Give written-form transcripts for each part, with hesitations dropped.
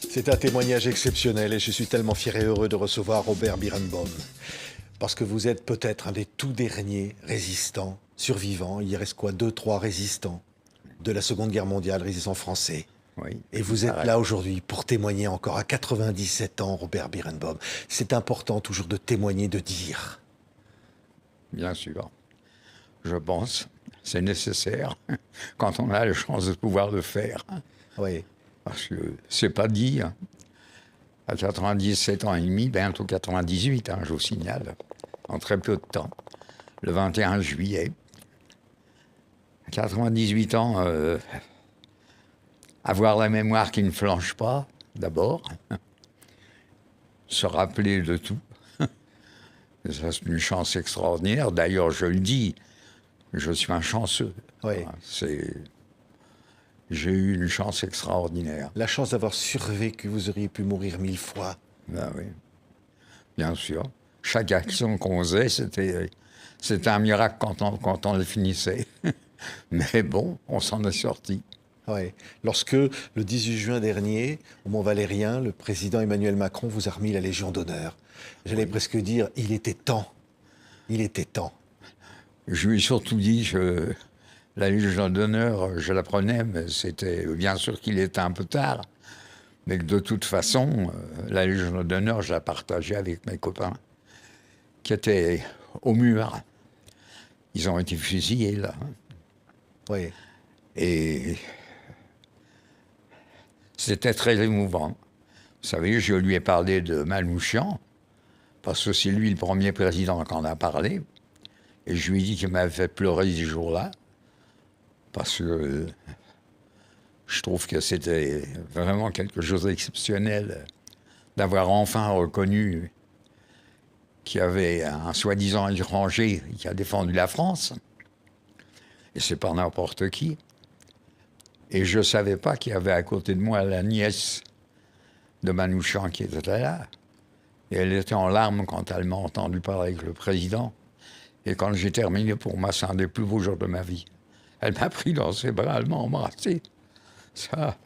C'est un témoignage exceptionnel et je suis tellement fier et heureux de recevoir Robert Birenbaum. Parce que vous êtes peut-être un des tout derniers résistants, survivants. Il y reste quoi, 2-3 résistants de la Seconde Guerre mondiale, résistants français. Oui, Et vous êtes là aujourd'hui pour témoigner encore à 97 ans, Robert Birenbaum. C'est important toujours de témoigner, de dire. Bien sûr. Je pense c'est nécessaire quand on a la chance de pouvoir le faire. Oui. Parce que c'est pas dit. À 97 ans et demi, bientôt 98, je vous signale, en très peu de temps, le 21 juillet. 98 ans, avoir la mémoire qui ne flanche pas, d'abord, se rappeler de tout. Ça, c'est une chance extraordinaire. D'ailleurs, je le dis, je suis un chanceux. Oui. J'ai eu une chance extraordinaire. La chance d'avoir survécu, vous auriez pu mourir 1000 fois. Ben oui, bien sûr. Chaque action qu'on faisait, c'était un miracle quand on le finissait. Mais bon, on s'en est sorti. Ouais. Lorsque, le 18 juin dernier, au Mont-Valérien, le président Emmanuel Macron vous a remis la Légion d'honneur. J'allais presque dire, il était temps. Il était temps. Je lui ai surtout dit que la Légion d'honneur, je la prenais, mais c'était bien sûr qu'il était un peu tard. Mais que de toute façon, la Légion d'honneur, je la partageais avec mes copains qui étaient au mur. Ils ont été fusillés, là. Oui. Et c'était très émouvant. Vous savez, je lui ai parlé de Manouchian, parce que c'est lui le premier président qu'on a parlé. Et je lui ai dit qu'il m'avait fait pleurer ce jour-là, parce que je trouve que c'était vraiment quelque chose d'exceptionnel d'avoir enfin reconnu qu'il y avait un soi-disant étranger qui a défendu la France. Et c'est pas n'importe qui. Et je ne savais pas qu'il y avait à côté de moi la nièce de Manouchian qui était là. Et elle était en larmes quand elle m'a entendu parler avec le président. Et quand j'ai terminé, pour moi, c'est un des plus beaux jours de ma vie. Elle m'a pris dans ses bras, elle m'a embrassé. Ça,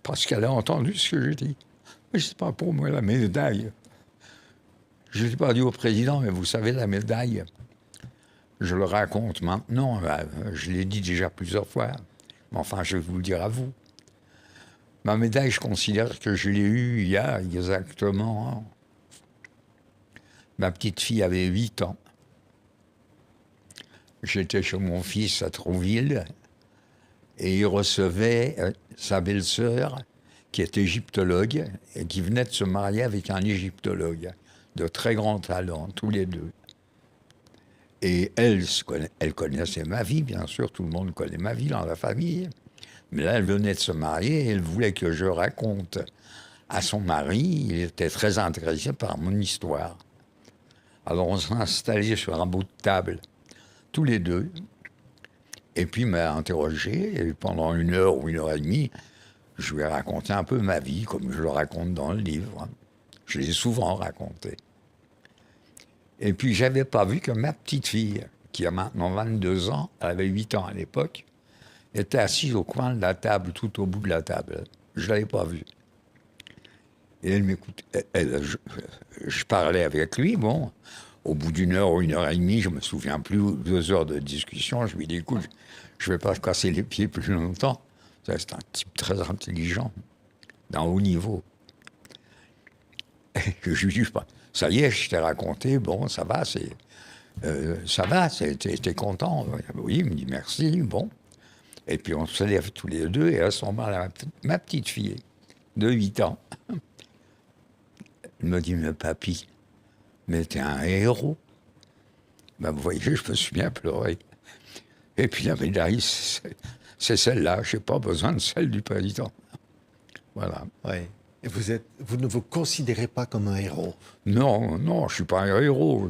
parce qu'elle a entendu ce que j'ai dit. Mais c'est pas pour moi la médaille. Je ne l'ai pas dit au président, mais vous savez, la médaille, je le raconte maintenant. Je l'ai dit déjà plusieurs fois. Mais enfin, je vais vous le dire à vous. Ma médaille, je considère que je l'ai eue il y a exactement... Ma petite fille avait 8 ans. J'étais chez mon fils à Trouville et il recevait sa belle-sœur qui est égyptologue et qui venait de se marier avec un égyptologue de très grand talent, tous les deux. Et elle connaissait ma vie, bien sûr, tout le monde connaît ma vie dans la famille. Mais là, elle venait de se marier et elle voulait que je raconte à son mari. Il était très intéressé par mon histoire. Alors on s'est installés sur un bout de table, tous les deux. Et puis il m'a interrogé et pendant 1 heure ou 1 heure et demie, je lui ai raconté un peu ma vie, comme je le raconte dans le livre. Je l'ai souvent raconté. Et puis j'avais pas vu que ma petite fille, qui a maintenant 22 ans, elle avait 8 ans à l'époque, était assise au coin de la table, tout au bout de la table. Je l'avais pas vue. Et elle m'écoute. Je parlais avec lui, bon. Au bout d'1 heure ou 1 heure et demie, je me souviens plus, 2 heures de discussion, je lui dis, écoute, je vais pas te casser les pieds plus longtemps. C'est un type très intelligent, d'un haut niveau. Et je lui dis, ça y est, je t'ai raconté, bon, ça va, t'es content. Oui, il me dit merci, bon. Et puis on se lève tous les deux, et à ce moment-là, ma petite fille de 8 ans, elle me dit, mais papy, mais t'es un héros. Ben, vous voyez, je me suis bien pleuré. Et puis la médaille, c'est celle-là. Je n'ai pas besoin de celle du président. Voilà. Oui. Et vous ne vous considérez pas comme un héros? Non, je ne suis pas un héros.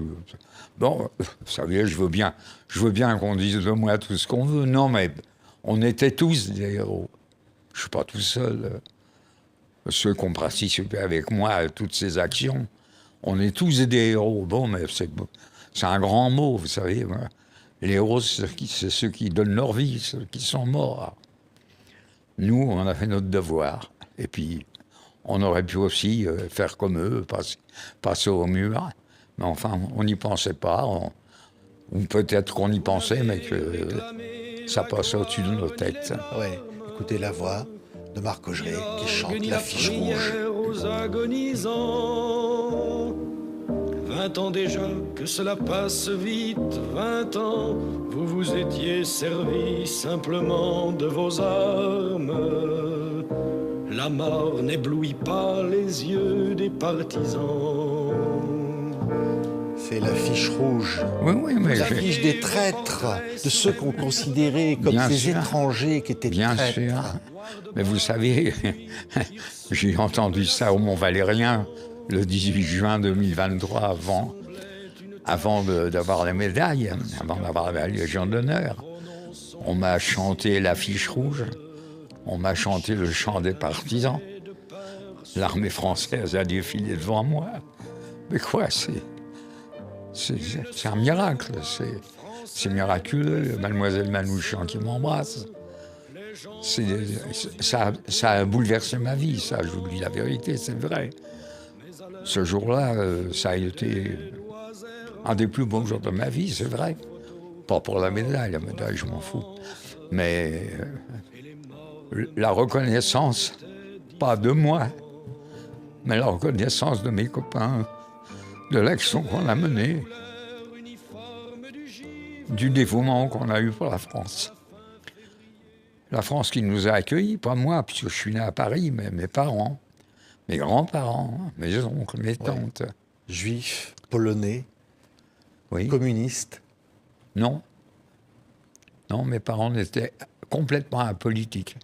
Bon, vous savez, je veux bien qu'on dise de moi tout ce qu'on veut. Non, mais on était tous des héros. Je ne suis pas tout seul. Ceux qui ont participé avec moi à toutes ces actions, on est tous des héros. Bon, mais c'est un grand mot, vous savez. Les héros, c'est ceux qui donnent leur vie, ceux qui sont morts. Nous, on a fait notre devoir. Et puis, On aurait pu aussi faire comme eux, passer au mur. Mais enfin, on n'y pensait pas. Ou peut-être qu'on y pensait, mais que ça passait au-dessus de nos têtes. Ouais. Écoutez la voix de Marc Augeret qui chante l'affiche rouge. Aux agonisants. 20 ans déjà que cela passe vite, 20 ans, vous vous étiez servi simplement de vos armes. La mort n'éblouit pas les yeux des partisans. C'est l'affiche rouge. Oui, mais L'affiche des traîtres, de ceux qu'on considérait comme Bien ces sûr. étrangers qui étaient Bien traîtres. sûr. Mais vous savez, j'ai entendu ça au Mont-Valérien le 18 juin 2023, avant d'avoir la médaille, avant d'avoir la Légion d'honneur. On m'a chanté l'affiche rouge, on m'a chanté le chant des partisans. L'armée française a défilé devant moi. Mais quoi, c'est un miracle, c'est miraculeux. Mademoiselle Manouchian qui m'embrasse. Ça a bouleversé ma vie, ça, je vous dis la vérité, c'est vrai. Ce jour-là, ça a été un des plus bons jours de ma vie, c'est vrai. Pas pour la médaille, je m'en fous. Mais la reconnaissance, pas de moi, mais la reconnaissance de mes copains, de l'action qu'on a menée, du dévouement qu'on a eu pour la France. La France qui nous a accueillis, pas moi, puisque je suis né à Paris, mais mes parents, mes grands-parents, mes oncles, mes tantes. Juifs, polonais, Oui. communistes. Non. Non, mes parents étaient complètement apolitiques.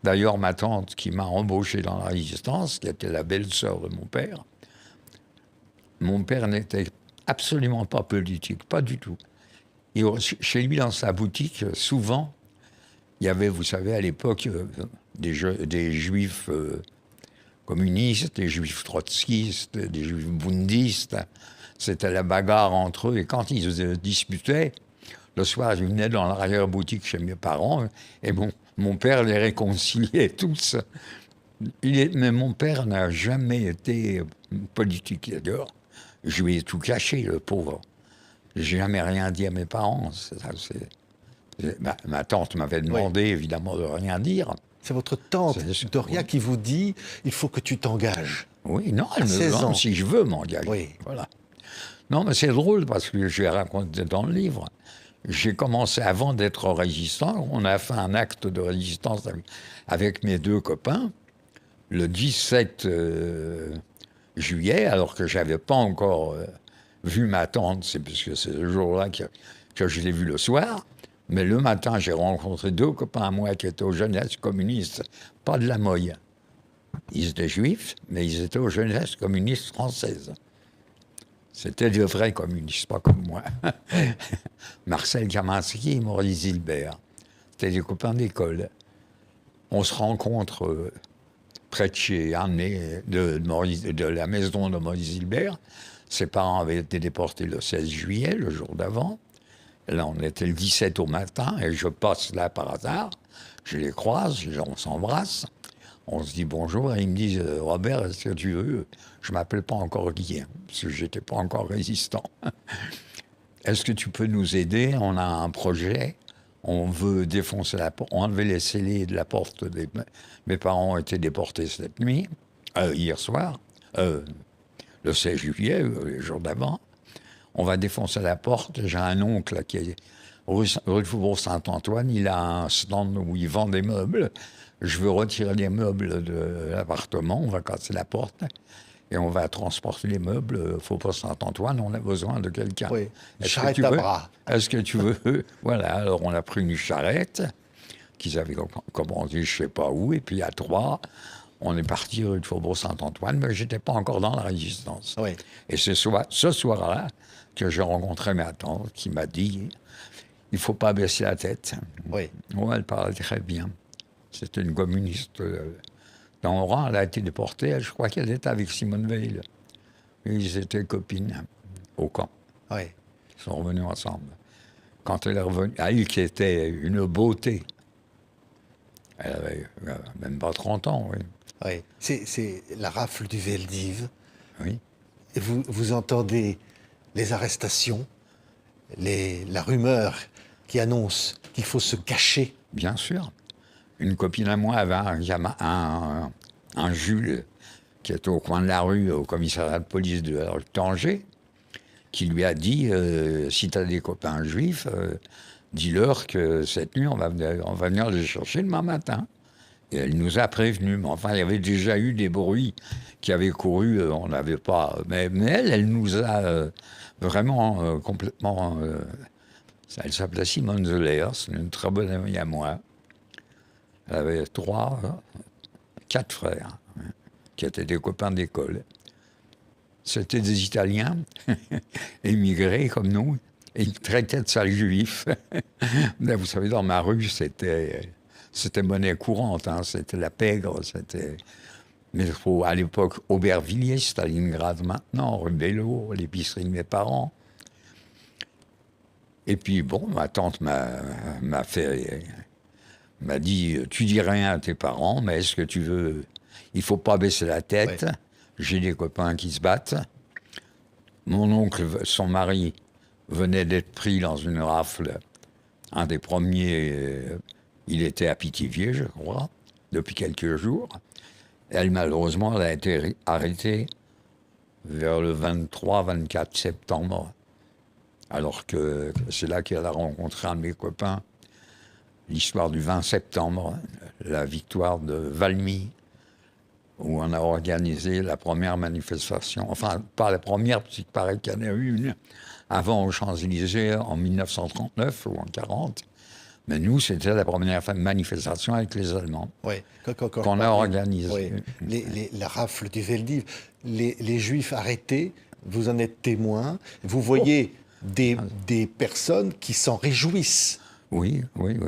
D'ailleurs, ma tante qui m'a embauché dans la Résistance, qui était la belle-sœur de mon père n'était absolument pas politique, pas du tout. Et chez lui, dans sa boutique, souvent, il y avait, vous savez, à l'époque, des juifs communistes, des juifs trotskistes, des juifs bundistes. C'était la bagarre entre eux. Et quand ils se disputaient, le soir, ils venaient dans l'arrière-boutique chez mes parents. Et mon père les réconciliait tous. Mais mon père n'a jamais été politique, d'ailleurs. Je lui ai tout caché, le pauvre. J'ai jamais rien dit à mes parents. Ma tante m'avait demandé, évidemment, de rien dire. C'est votre tante, C'est- Doria, oui. qui vous dit « il faut que tu t'engages Oui, non, elle me 16 ans. demande si je veux m'engager. Oui. Voilà. Non, mais c'est drôle parce que j'ai raconté dans le livre. J'ai commencé avant d'être résistant. On a fait un acte de résistance avec mes deux copains le 17 juillet, alors que je n'avais pas encore vu ma tante. C'est parce que c'est le jour-là que je l'ai vue le soir. Mais le matin, j'ai rencontré deux copains à moi qui étaient aux jeunesses communistes, pas de la Moye. Ils étaient juifs, mais ils étaient aux jeunesses communistes françaises. C'était de vrais communistes, pas comme moi. Marcel Kaminski et Maurice Gilbert. C'était des copains d'école. On se rencontre près de chez Arnay, de la maison de Maurice Gilbert. Ses parents avaient été déportés le 16 juillet, le jour d'avant. Là, on était le 17 au matin, et je passe là par hasard. Je les croise, on s'embrasse. On se dit bonjour, et ils me disent « Robert, est-ce que tu veux ?» Je ne m'appelle pas encore Guy, hein, parce que je n'étais pas encore résistant. « Est-ce que tu peux nous aider? On a un projet, on veut défoncer la porte. » On enlever les scellés de la porte. Mes parents ont été déportés cette nuit, hier soir, le 16 juillet, le jour d'avant. On va défoncer la porte. J'ai un oncle qui est rue du Faubourg Saint-Antoine. Il a un stand où il vend des meubles. Je veux retirer les meubles de l'appartement. On va casser la porte et on va transporter les meubles au Faubourg Saint-Antoine. On a besoin de quelqu'un. Oui, une Est-ce que charrette tu à veux? bras. Est-ce que tu veux? Voilà, alors on a pris une charrette qu'ils avaient commandée je ne sais pas où. Et puis à 3, on est parti rue du Faubourg Saint-Antoine, mais je n'étais pas encore dans la Résistance. Oui. Et c'est ce soir-là que j'ai rencontré ma tante qui m'a dit « il ne faut pas baisser la tête ». Oui. Oh, elle parlait très bien. C'était une communiste. Dans Oran, elle a été déportée. Je crois qu'elle était avec Simone Veil. Et ils étaient copines au camp. Oui. Ils sont revenus ensemble. Quand elle est revenue, elle qui était une beauté, elle avait même pas 30 ans, oui. Oui. C'est la rafle du Veldiv. Oui. Et vous entendez les arrestations, la rumeur qui annonce qu'il faut se cacher. Bien sûr. Une copine à moi avait un Jules qui était au coin de la rue, au commissariat de police de Tanger, qui lui a dit si tu as des copains juifs, dis-leur que cette nuit, on va venir les chercher demain matin. Et elle nous a prévenus. Mais enfin, il y avait déjà eu des bruits qui avaient couru. On n'avait pas. Mais elle nous a vraiment complètement. Elle s'appelait Simone Zeller, c'est une très bonne amie à moi. Elle avait 4 frères, qui étaient des copains d'école. C'était des Italiens, émigrés comme nous, et ils traitaient de sales juifs. Mais vous savez, dans ma rue, c'était monnaie courante, hein, c'était la pègre, c'était... Mais à l'époque, Aubervilliers, Stalingrad maintenant, rue Bello, l'épicerie de mes parents. Et puis, bon, ma tante m'a dit, tu dis rien à tes parents, mais est-ce que tu veux... Il faut pas baisser la tête. Ouais. J'ai des copains qui se battent. Mon oncle, son mari, venait d'être pris dans une rafle. Un des premiers, il était à Pithiviers, je crois, depuis quelques jours. Elle, malheureusement, elle a été arrêtée vers le 23-24 septembre. Alors que c'est là qu'elle a rencontré un de mes copains. L'histoire du 20 septembre, la victoire de Valmy, où on a organisé la première manifestation. Enfin, pas la première, parce qu'il paraît qu'il y en a eu une avant aux Champs-Élysées en 1939 ou en 1940. Mais nous, c'était la première manifestation avec les Allemands qu'on a organisée. Oui. La rafle du Veldiv, les Juifs arrêtés, vous en êtes témoin. Vous voyez des personnes qui s'en réjouissent. Oui.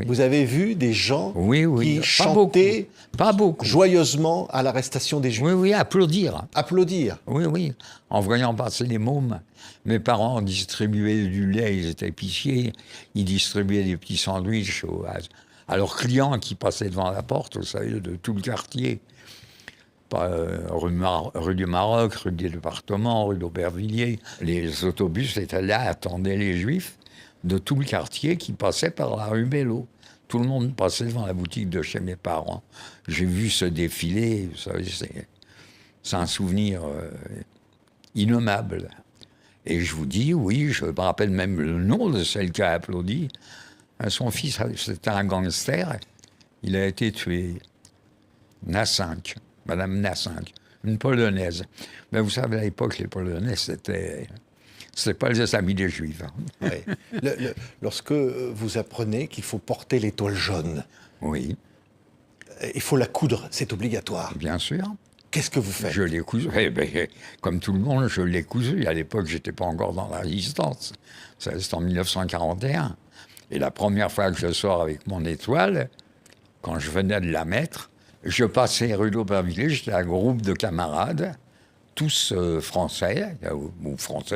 Vous avez vu des gens qui pas chantaient beaucoup. Joyeusement à l'arrestation des Juifs. Oui, applaudir. Applaudir. Oui, en voyant passer les mômes. Mes parents distribuaient du lait, ils étaient épiciers, ils distribuaient des petits sandwichs à leurs clients qui passaient devant la porte, vous savez, de tout le quartier. Rue du Maroc, rue du département, rue d'Aubervilliers. Les autobus étaient là, attendaient les Juifs de tout le quartier qui passaient par la rue Bello. Tout le monde passait devant la boutique de chez mes parents. J'ai vu ce défilé, vous savez, c'est un souvenir innommable. Et je vous dis, oui, je me rappelle même le nom de celle qui a applaudi. Son fils, c'était un gangster. Il a été tué. Nassinck, Madame Nassinck, une Polonaise. Mais vous savez, à l'époque, les Polonais, c'était pas les amis des Juifs. Hein. Oui. Lorsque vous apprenez qu'il faut porter l'étoile jaune, oui, il faut la coudre, c'est obligatoire. Bien sûr. Qu'est-ce que vous faites? Je l'ai cousu. Comme tout le monde, je l'ai cousu. À l'époque, je n'étais pas encore dans la résistance. C'était en 1941. Et la première fois que je sors avec mon étoile, quand je venais de la mettre, je passais rue d'Aubervilliers, j'étais un groupe de camarades, tous français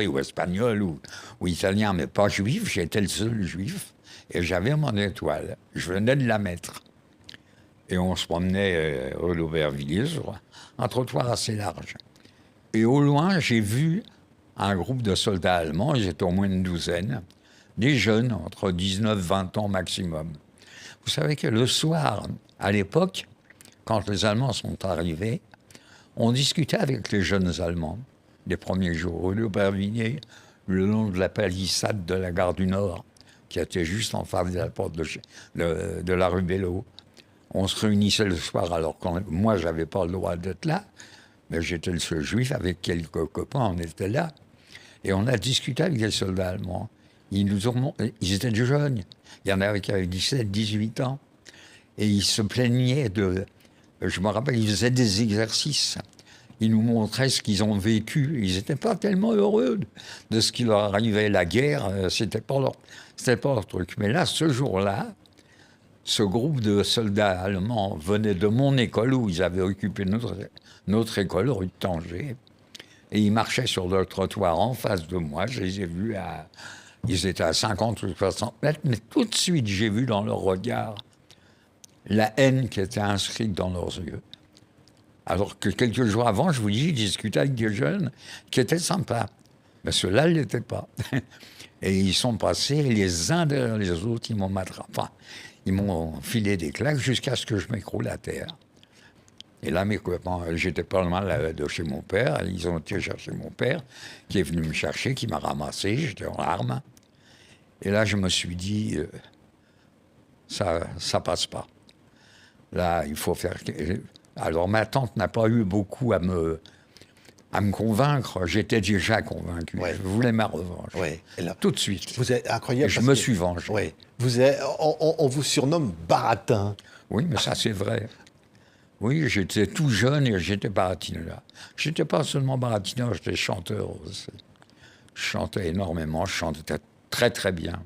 ou espagnols ou italiens, mais pas juifs. J'étais le seul juif. Et j'avais mon étoile. Je venais de la mettre. Et on se promenait rue d'Aubervilliers sur un trottoir assez large. Et au loin, j'ai vu un groupe de soldats allemands, ils étaient au moins une douzaine, des jeunes, entre 19 et 20 ans maximum. Vous savez que le soir, à l'époque, quand les Allemands sont arrivés, on discutait avec les jeunes Allemands, les premiers jours, rue d'Aubervilliers, le long de la palissade de la gare du Nord, qui était juste en face de la porte de la rue Bello. On se réunissait le soir, alors que moi, je n'avais pas le droit d'être là, mais j'étais le seul juif, avec quelques copains, on était là. Et on a discuté avec les soldats allemands. Ils étaient jeunes. Il y en avait qui avaient 17, 18 ans. Et ils se plaignaient je me rappelle, ils faisaient des exercices. Ils nous montraient ce qu'ils ont vécu. Ils n'étaient pas tellement heureux de ce qui leur arrivait. La guerre, c'était pas leur truc. Mais là, ce jour-là, ce groupe de soldats allemands venait de mon école, où ils avaient occupé notre école, rue de Tanger. Et ils marchaient sur le trottoir en face de moi. Je les ai vus ils étaient à 50 ou 60 mètres, mais tout de suite, j'ai vu dans leur regard la haine qui était inscrite dans leurs yeux. Alors que quelques jours avant, je vous dis, je discutais avec des jeunes qui étaient sympas. Mais ceux-là, ils ne l'étaient pas. Et ils sont passés les uns derrière les autres, ils m'ont enfin, ils m'ont filé des claques jusqu'à ce que je m'écroule à terre. Et là, mes copains, j'étais pas loin de chez mon père, ils ont été chercher mon père, qui est venu me chercher, qui m'a ramassé, j'étais en larmes. Et là, je me suis dit, ça passe pas. Là, il faut faire... Alors, ma tante n'a pas eu beaucoup à me convaincre. J'étais déjà convaincu. Ouais. Je voulais ma revanche. Ouais. Et là, Tout de suite. vous êtes incroyable. Et je me suis vengé. Ouais. On vous surnomme Baratin. Oui, mais ça, c'est vrai. Oui, j'étais tout jeune et j'étais baratineur. J'étais pas seulement baratineur, j'étais chanteur aussi. Je chantais énormément, je chantais très très bien.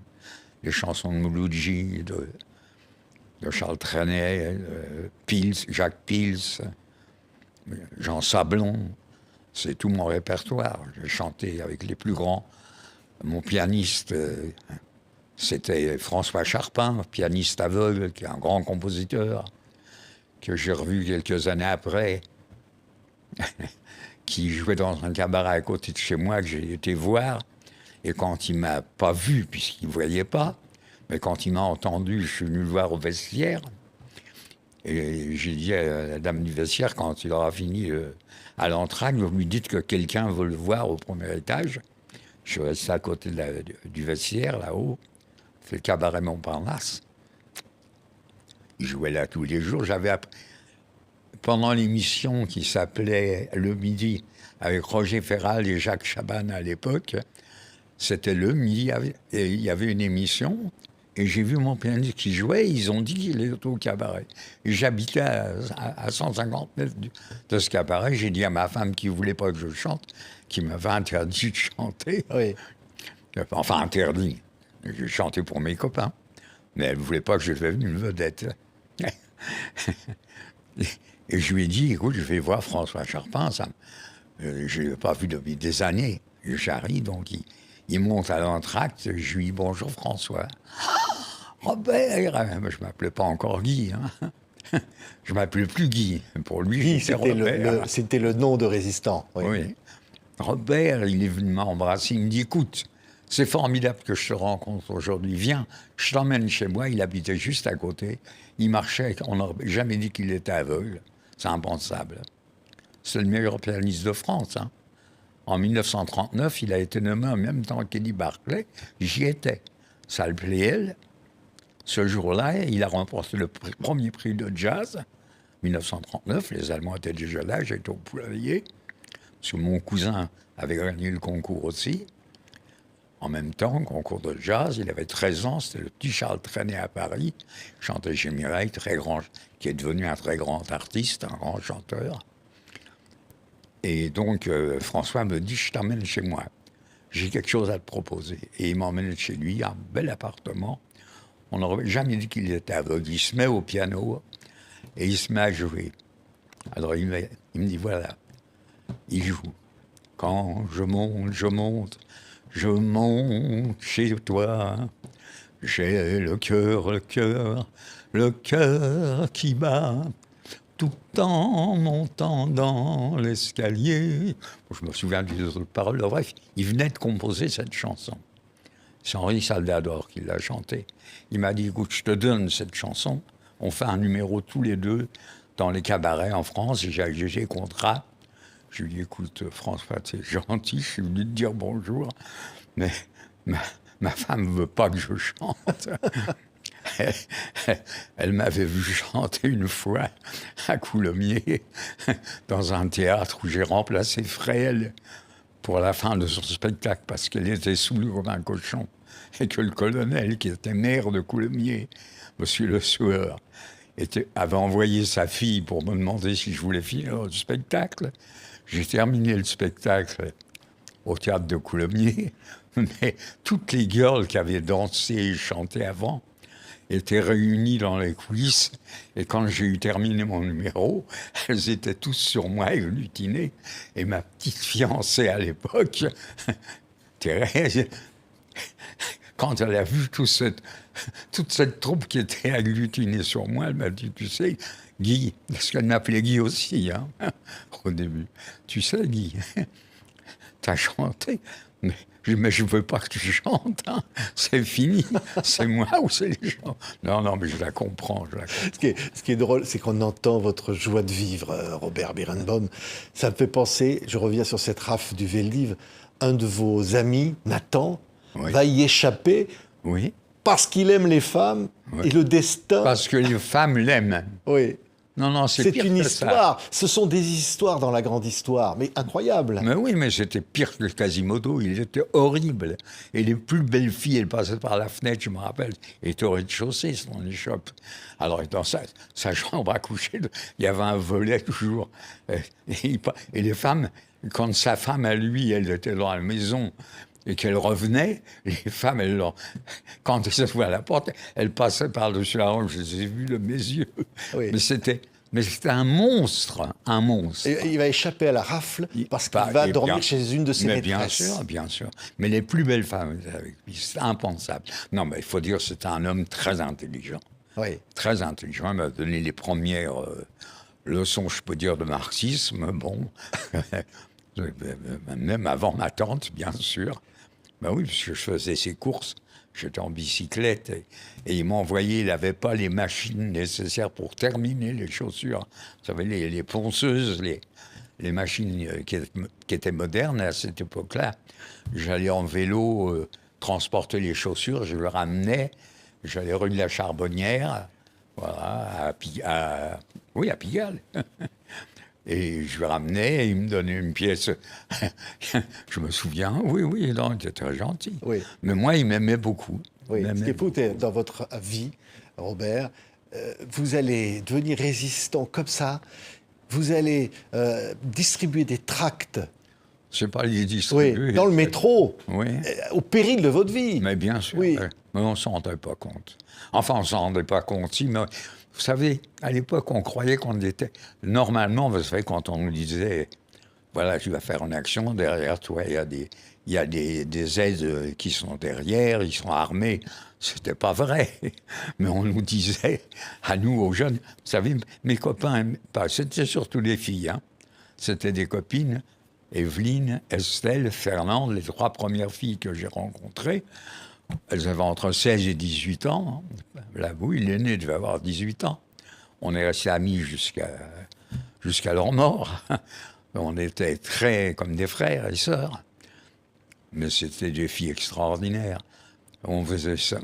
Les chansons de Mouloudji, de Charles Trenet, Jacques Pils, Jean Sablon. C'est tout mon répertoire. J'ai chanté avec les plus grands. Mon pianiste, c'était François Charpin, pianiste aveugle, qui est un grand compositeur, que j'ai revu quelques années après, qui jouait dans un cabaret à côté de chez moi, que j'ai été voir. Et quand il m'a pas vu, puisqu'il ne voyait pas, mais quand il m'a entendu, je suis venu le voir au vestiaire. Et j'ai dit à la dame du vestiaire, quand il aura fini à l'entracte, vous lui dites que quelqu'un veut le voir au premier étage. Je suis resté à côté du vestiaire, là-haut. C'est le cabaret Montparnasse. Il jouait là tous les jours. Pendant l'émission qui s'appelait Le Midi, avec Roger Ferral et Jacques Chaban à l'époque, c'était le midi, et il y avait une émission, et j'ai vu mon pianiste qui jouait, ils ont dit qu'il était au cabaret. Et j'habitais à 150 mètres de ce cabaret, j'ai dit à ma femme qui ne voulait pas que je chante, qui m'avait interdit de chanter. Oui. Enfin, interdit. Je chantais pour mes copains, mais elle ne voulait pas que je devienne une vedette. Et je lui ai dit, écoute, je vais voir François Charpin, je ne l'ai pas vu depuis des années. Et j'arrive, donc il monte à l'entracte, je lui dis, bonjour François. Robert, je ne m'appelais pas encore Guy, hein. Je ne m'appelais plus Guy. Pour lui, Guy, c'était Robert. c'était le nom de résistant. Oui. Oui. Robert, il est venu m'embrasser, il me dit, écoute, c'est formidable que je te rencontre aujourd'hui, viens, je t'emmène chez moi, il habitait juste à côté, il marchait, on n'aurait jamais dit qu'il était aveugle, c'est impensable. C'est le meilleur pianiste de France, hein. En 1939, il a été nommé en même temps qu'Eddie Barclay, j'y étais. Ça le plaît. Ce jour-là, il a remporté le premier prix de jazz, 1939, les Allemands étaient déjà là, j'étais au poulailler, parce que mon cousin avait gagné le concours aussi. En même temps, concours de jazz, il avait 13 ans, c'était le petit Charles Trenet à Paris, chantait chez Mireille, très grand, qui est devenu un très grand artiste, un grand chanteur. Et donc, François me dit, je t'emmène chez moi, j'ai quelque chose à te proposer. Et il m'emmène chez lui, un bel appartement. On n'aurait jamais dit qu'il était aveugle. Il se met au piano et il se met à jouer. Alors il me dit, voilà, il joue. Quand je monte chez toi, j'ai le cœur qui bat, tout en montant dans l'escalier. Je me souviens des autres paroles. Bref, il venait de composer cette chanson. C'est Henri Salvador qui l'a chantée. Il m'a dit, écoute, je te donne cette chanson, on fait un numéro tous les deux dans les cabarets en France, et j'ai contrat. Je lui ai dit, écoute, François, t'es gentil, je suis venu te dire bonjour, mais ma femme ne veut pas que je chante. Elle m'avait vu chanter une fois à Coulommiers, dans un théâtre où j'ai remplacé Fréhel pour la fin de son spectacle, parce qu'elle était saoule comme un cochon, et que le colonel, qui était maire de Coulommiers, monsieur Le Sueur, avait envoyé sa fille pour me demander si je voulais finir le spectacle. J'ai terminé le spectacle au théâtre de Coulommiers, mais toutes les girls qui avaient dansé et chanté avant étaient réunies dans les coulisses, et quand j'ai eu terminé mon numéro, elles étaient toutes sur moi, agglutinées, et ma petite fiancée à l'époque, Thérèse, quand elle a vu toute cette troupe qui était agglutinée sur moi, elle m'a dit, tu sais, Guy, parce qu'elle m'appelait Guy aussi, hein, au début. Tu sais, Guy, t'as chanté, mais je veux pas que tu chantes, hein. C'est fini, c'est moi ou c'est les gens. Non, mais je la comprends. Ce qui est drôle, c'est qu'on entend votre joie de vivre, Robert Birenbaum. Ça me fait penser, je reviens sur cette rafle du Veldiv, un de vos amis, Nathan, va y échapper parce qu'il aime les femmes et le destin. Parce que les femmes l'aiment. Oui. Non, c'est pire une que histoire. Ça. Ce sont des histoires dans la grande histoire, mais incroyables. Mais oui, mais c'était pire que Quasimodo. Il était horrible. Et les plus belles filles, elles passaient par la fenêtre, je me rappelle. Il était au rez-de-chaussée, son échoppe. Alors, dans sa chambre à coucher, il y avait un volet toujours. Et les femmes, quand sa femme à lui, elle était dans la maison, et qu'elle revenait, les femmes, quand elles s'ouvraient à la porte, elles passaient par-dessus la robe. Je les ai vues de mes yeux. Oui. Mais c'était un monstre. Et il va échapper à la rafle parce qu'il va dormir chez une de ses maîtresses. Bien sûr. Mais les plus belles femmes avec lui, c'est impensable. Non, mais il faut dire que c'était un homme très intelligent. Oui. Très intelligent. Il m'a donné les premières leçons, je peux dire, de marxisme. Bon, même avant ma tante, bien sûr. Ben oui, parce que je faisais ses courses. J'étais en bicyclette et il m'envoyait, il n'avait pas les machines nécessaires pour terminer les chaussures. Vous savez, les ponceuses, les machines qui étaient modernes à cette époque-là. J'allais en vélo transporter les chaussures, je le ramenais, j'allais rue de la Charbonnière, voilà, à Pigalle. Et je le ramenais, et il me donnait une pièce. Je me souviens, oui, non, il était très gentil. Oui. Mais moi, il m'aimait beaucoup. Oui, ce qui est fou, dans votre vie, Robert, vous allez devenir résistant comme ça, vous allez distribuer des tracts. Je ne sais pas les distribuer. Oui, dans le métro, au péril de votre vie. Mais bien sûr, mais on ne s'en rendait pas compte. Enfin, on ne s'en rendait pas compte, si, mais... Vous savez, à l'époque, on croyait qu'on était... Normalement, vous savez, quand on nous disait, voilà, tu vas faire une action, derrière toi, il y a des aides qui sont derrière, ils sont armés. C'était pas vrai. Mais on nous disait, à nous, aux jeunes, vous savez, mes copains, c'était surtout des filles, hein. C'était des copines, Evelyne, Estelle, Fernande, les 3 premières filles que j'ai rencontrées. Elles avaient entre 16 et 18 ans. Là, oui, l'aîné devait avoir 18 ans. On est restés amis jusqu'à leur mort. On était très comme des frères et sœurs. Mais c'était des filles extraordinaires. On faisait ça.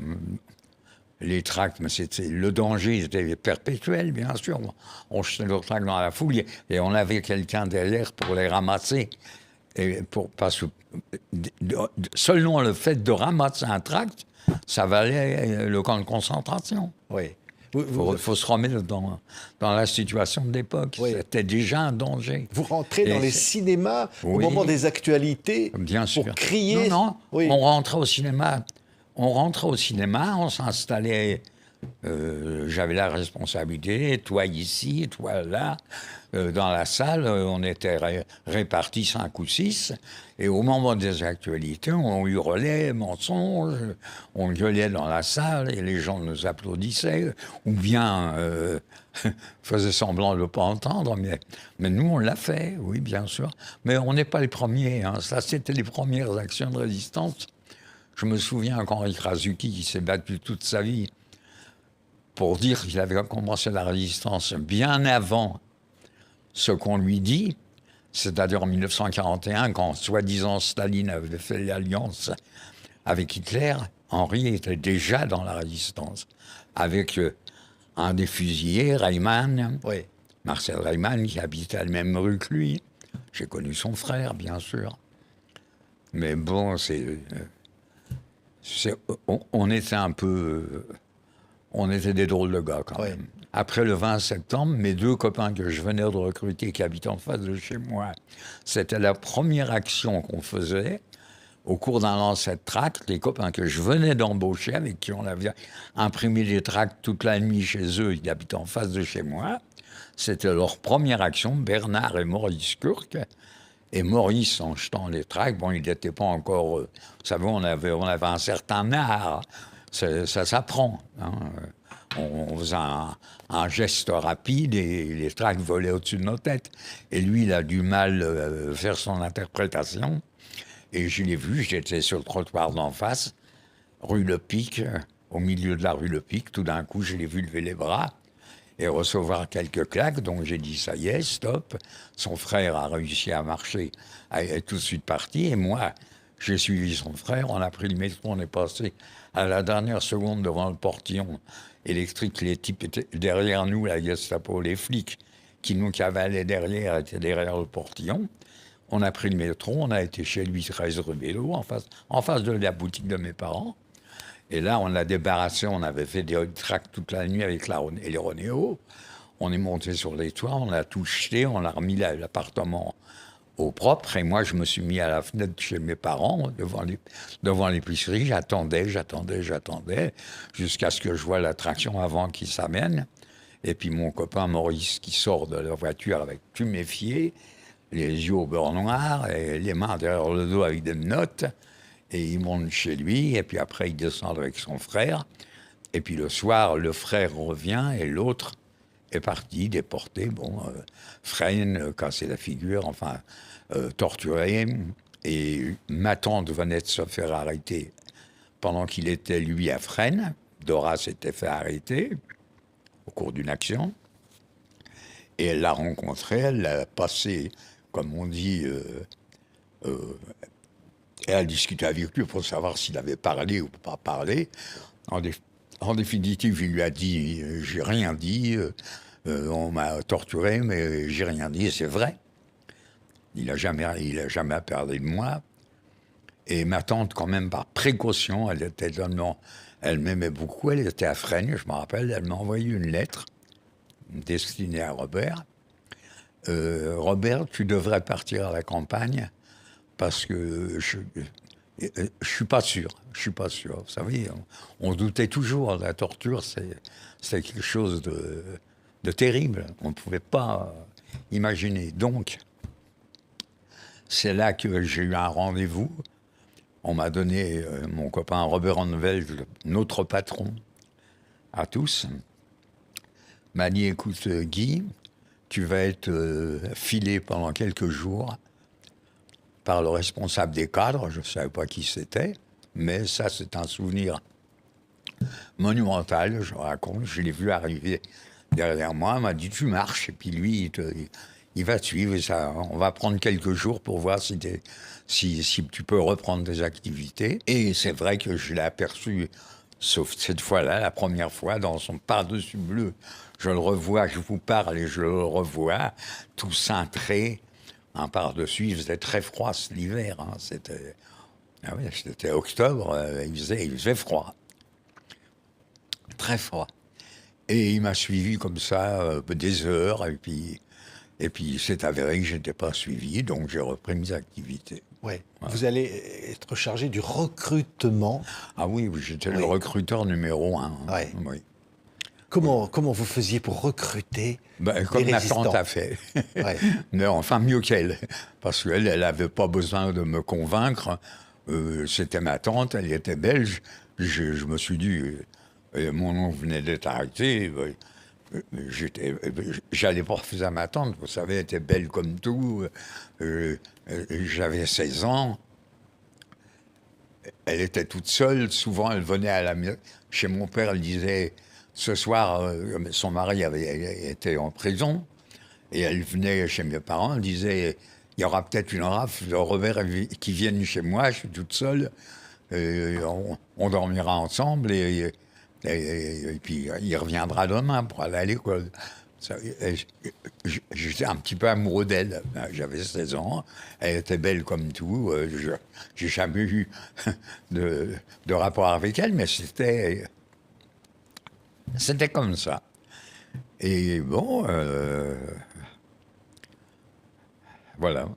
Les tracts, mais le danger était perpétuel, bien sûr. On jetait le tract dans la foule et on avait quelqu'un derrière pour les ramasser. Parce que seulement le fait de ramasser un tract, ça valait le camp de concentration. Oui. Il faut se remettre dans la situation de l'époque. Oui. C'était déjà un danger. Vous rentrez dans les cinémas au moment des actualités bien sûr. Pour crier. Non, on rentrait au cinéma. On s'installait. J'avais la responsabilité, toi ici, toi là. Dans la salle, on était répartis 5 ou 6, et au moment des actualités, on hurlait mensonges, on gueulait dans la salle, et les gens nous applaudissaient, ou bien faisaient semblant de ne pas entendre, mais nous, on l'a fait, oui, bien sûr. Mais on n'est pas les premiers, hein. Ça, c'était les premières actions de résistance. Je me souviens qu'Henri Krasuki, qui s'est battu toute sa vie pour dire qu'il avait commencé la résistance bien avant ce qu'on lui dit, c'est-à-dire en 1941, quand soi-disant Staline avait fait l'alliance avec Hitler, Henri était déjà dans la résistance, avec un des fusiliers, Reimann, Marcel Reimann, qui habitait à la même rue que lui. J'ai connu son frère, bien sûr. Mais bon, on était un peu... on était des drôles de gars, quand même. Après le 20 septembre, mes 2 copains que je venais de recruter, qui habitent en face de chez moi, c'était la première action qu'on faisait. Au cours d'un lancer de tracts, les copains que je venais d'embaucher, avec qui on avait imprimé des tracts toute la nuit chez eux, ils habitent en face de chez moi, c'était leur première action, Bernard et Maurice Kurk. Et Maurice, en jetant les tracts, bon, il n'était pas encore... vous savez, on avait un certain art. Ça s'apprend. Hein. On faisait un geste rapide et les tracts volaient au-dessus de nos têtes. Et lui, il a du mal à faire son interprétation. Et je l'ai vu, j'étais sur le trottoir d'en face, rue Le Pic, au milieu de la rue Le Pic. Tout d'un coup, je l'ai vu lever les bras et recevoir quelques claques. Donc j'ai dit, ça y est, stop. Son frère a réussi à marcher, est tout de suite parti. Et moi, j'ai suivi son frère. On a pris le métro, on est passé à la dernière seconde devant le portillon électrique. Les types étaient derrière nous, la Gestapo, les flics qui nous cavalaient derrière étaient derrière le portillon. On a pris le métro, on a été chez lui, 13 rue Bello, en face de la boutique de mes parents. Et là, on l'a débarrassé, on avait fait des tracts toute la nuit avec les Ronéo. On est monté sur les toits, on l'a tout jeté, on a remis l'appartement au propre. Et moi, je me suis mis à la fenêtre chez mes parents, devant l'épicerie. J'attendais, jusqu'à ce que je voie l'attraction avant qu'il s'amène. Et puis mon copain Maurice qui sort de la voiture avec tout méfié, les yeux au beurre noir et les mains derrière le dos avec des notes. Et il monte chez lui, et puis après, il descend avec son frère. Et puis le soir, le frère revient et l'autre est parti, déporté. Bon, Fresnes, cassé la figure, enfin, torturé. Et ma tante venait de se faire arrêter pendant qu'il était, lui, à Fresnes. Dora s'était fait arrêter au cours d'une action. Et elle l'a rencontré, elle l'a passé, comme on dit... Et elle discutait avec lui pour savoir s'il avait parlé ou pas parlé. En définitive, il lui a dit « j'ai rien dit, on m'a torturé, mais j'ai rien dit », et c'est vrai. Il n'a jamais parlé de moi. Et ma tante, quand même, par précaution, elle m'aimait beaucoup, elle était à Fresnes, je me rappelle, elle m'a envoyé une lettre destinée à Robert. Robert, tu devrais partir à la campagne, parce que je suis pas sûr. Vous savez, on doutait toujours. La torture, c'est quelque chose de terrible. On ne pouvait pas imaginer. Donc, c'est là que j'ai eu un rendez-vous. On m'a donné mon copain Robert Anveld, notre patron à tous, m'a dit, écoute Guy, tu vas être filé pendant quelques jours par le responsable des cadres, je ne savais pas qui c'était, mais ça, c'est un souvenir monumental, je raconte. Je l'ai vu arriver derrière moi, il m'a dit, tu marches, et puis lui, il va te suivre, et ça, on va prendre quelques jours pour voir si tu peux reprendre tes activités. Et c'est vrai que je l'ai aperçu, sauf cette fois-là, la première fois, dans son pardessus bleu. Je le revois, je vous parle et je le revois, tout cintré, un par-dessus, il faisait très froid l'hiver. Hein. C'était octobre, il faisait froid. Très froid. Et il m'a suivi comme ça des heures, et puis c'est avéré que je n'étais pas suivi, donc j'ai repris mes activités. Ouais. Vous allez être chargé du recrutement. Ah oui, j'étais le recruteur numéro 1. Ouais. Oui. Comment vous faisiez pour recruter comme des ma résistants? tante a fait. Ouais. Mais enfin, mieux qu'elle. Parce qu'elle, elle n'avait pas besoin de me convaincre. C'était ma tante, elle était belge. Je me suis dit, mon oncle venait d'être arrêté. J'allais pas refuser à ma tante. Vous savez, elle était belle comme tout. J'avais 16 ans. Elle était toute seule. Souvent, elle venait chez mon père, elle disait... Ce soir, son mari était en prison et elle venait chez mes parents, elle disait il y aura peut-être une rafle de Robert qui viennent chez moi, je suis toute seule, on dormira ensemble et puis il reviendra demain pour aller à l'école. J'étais un petit peu amoureux d'elle, j'avais 16 ans, elle était belle comme tout, j'ai jamais eu de rapport avec elle, mais c'était comme ça. Et bon, voilà.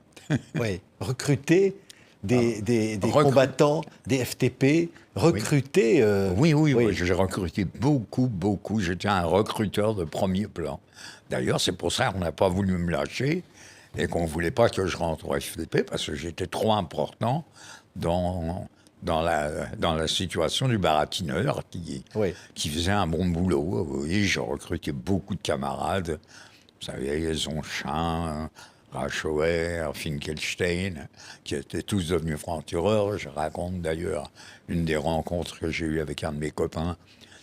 Oui, recruter des combattants, des FTP, recruter... Oui, j'ai recruté beaucoup. J'étais un recruteur de premier plan. D'ailleurs, c'est pour ça qu'on n'a pas voulu me lâcher. et qu'on ne voulait pas que je rentre au FDP parce que j'étais trop important dans la situation du baratineur qui faisait un bon boulot. Vous voyez, j'ai recruté beaucoup de camarades. Vous savez, Zonchin, Rachauer, Finkelstein, qui étaient tous devenus francs-tireurs. Je raconte d'ailleurs une des rencontres que j'ai eues avec un de mes copains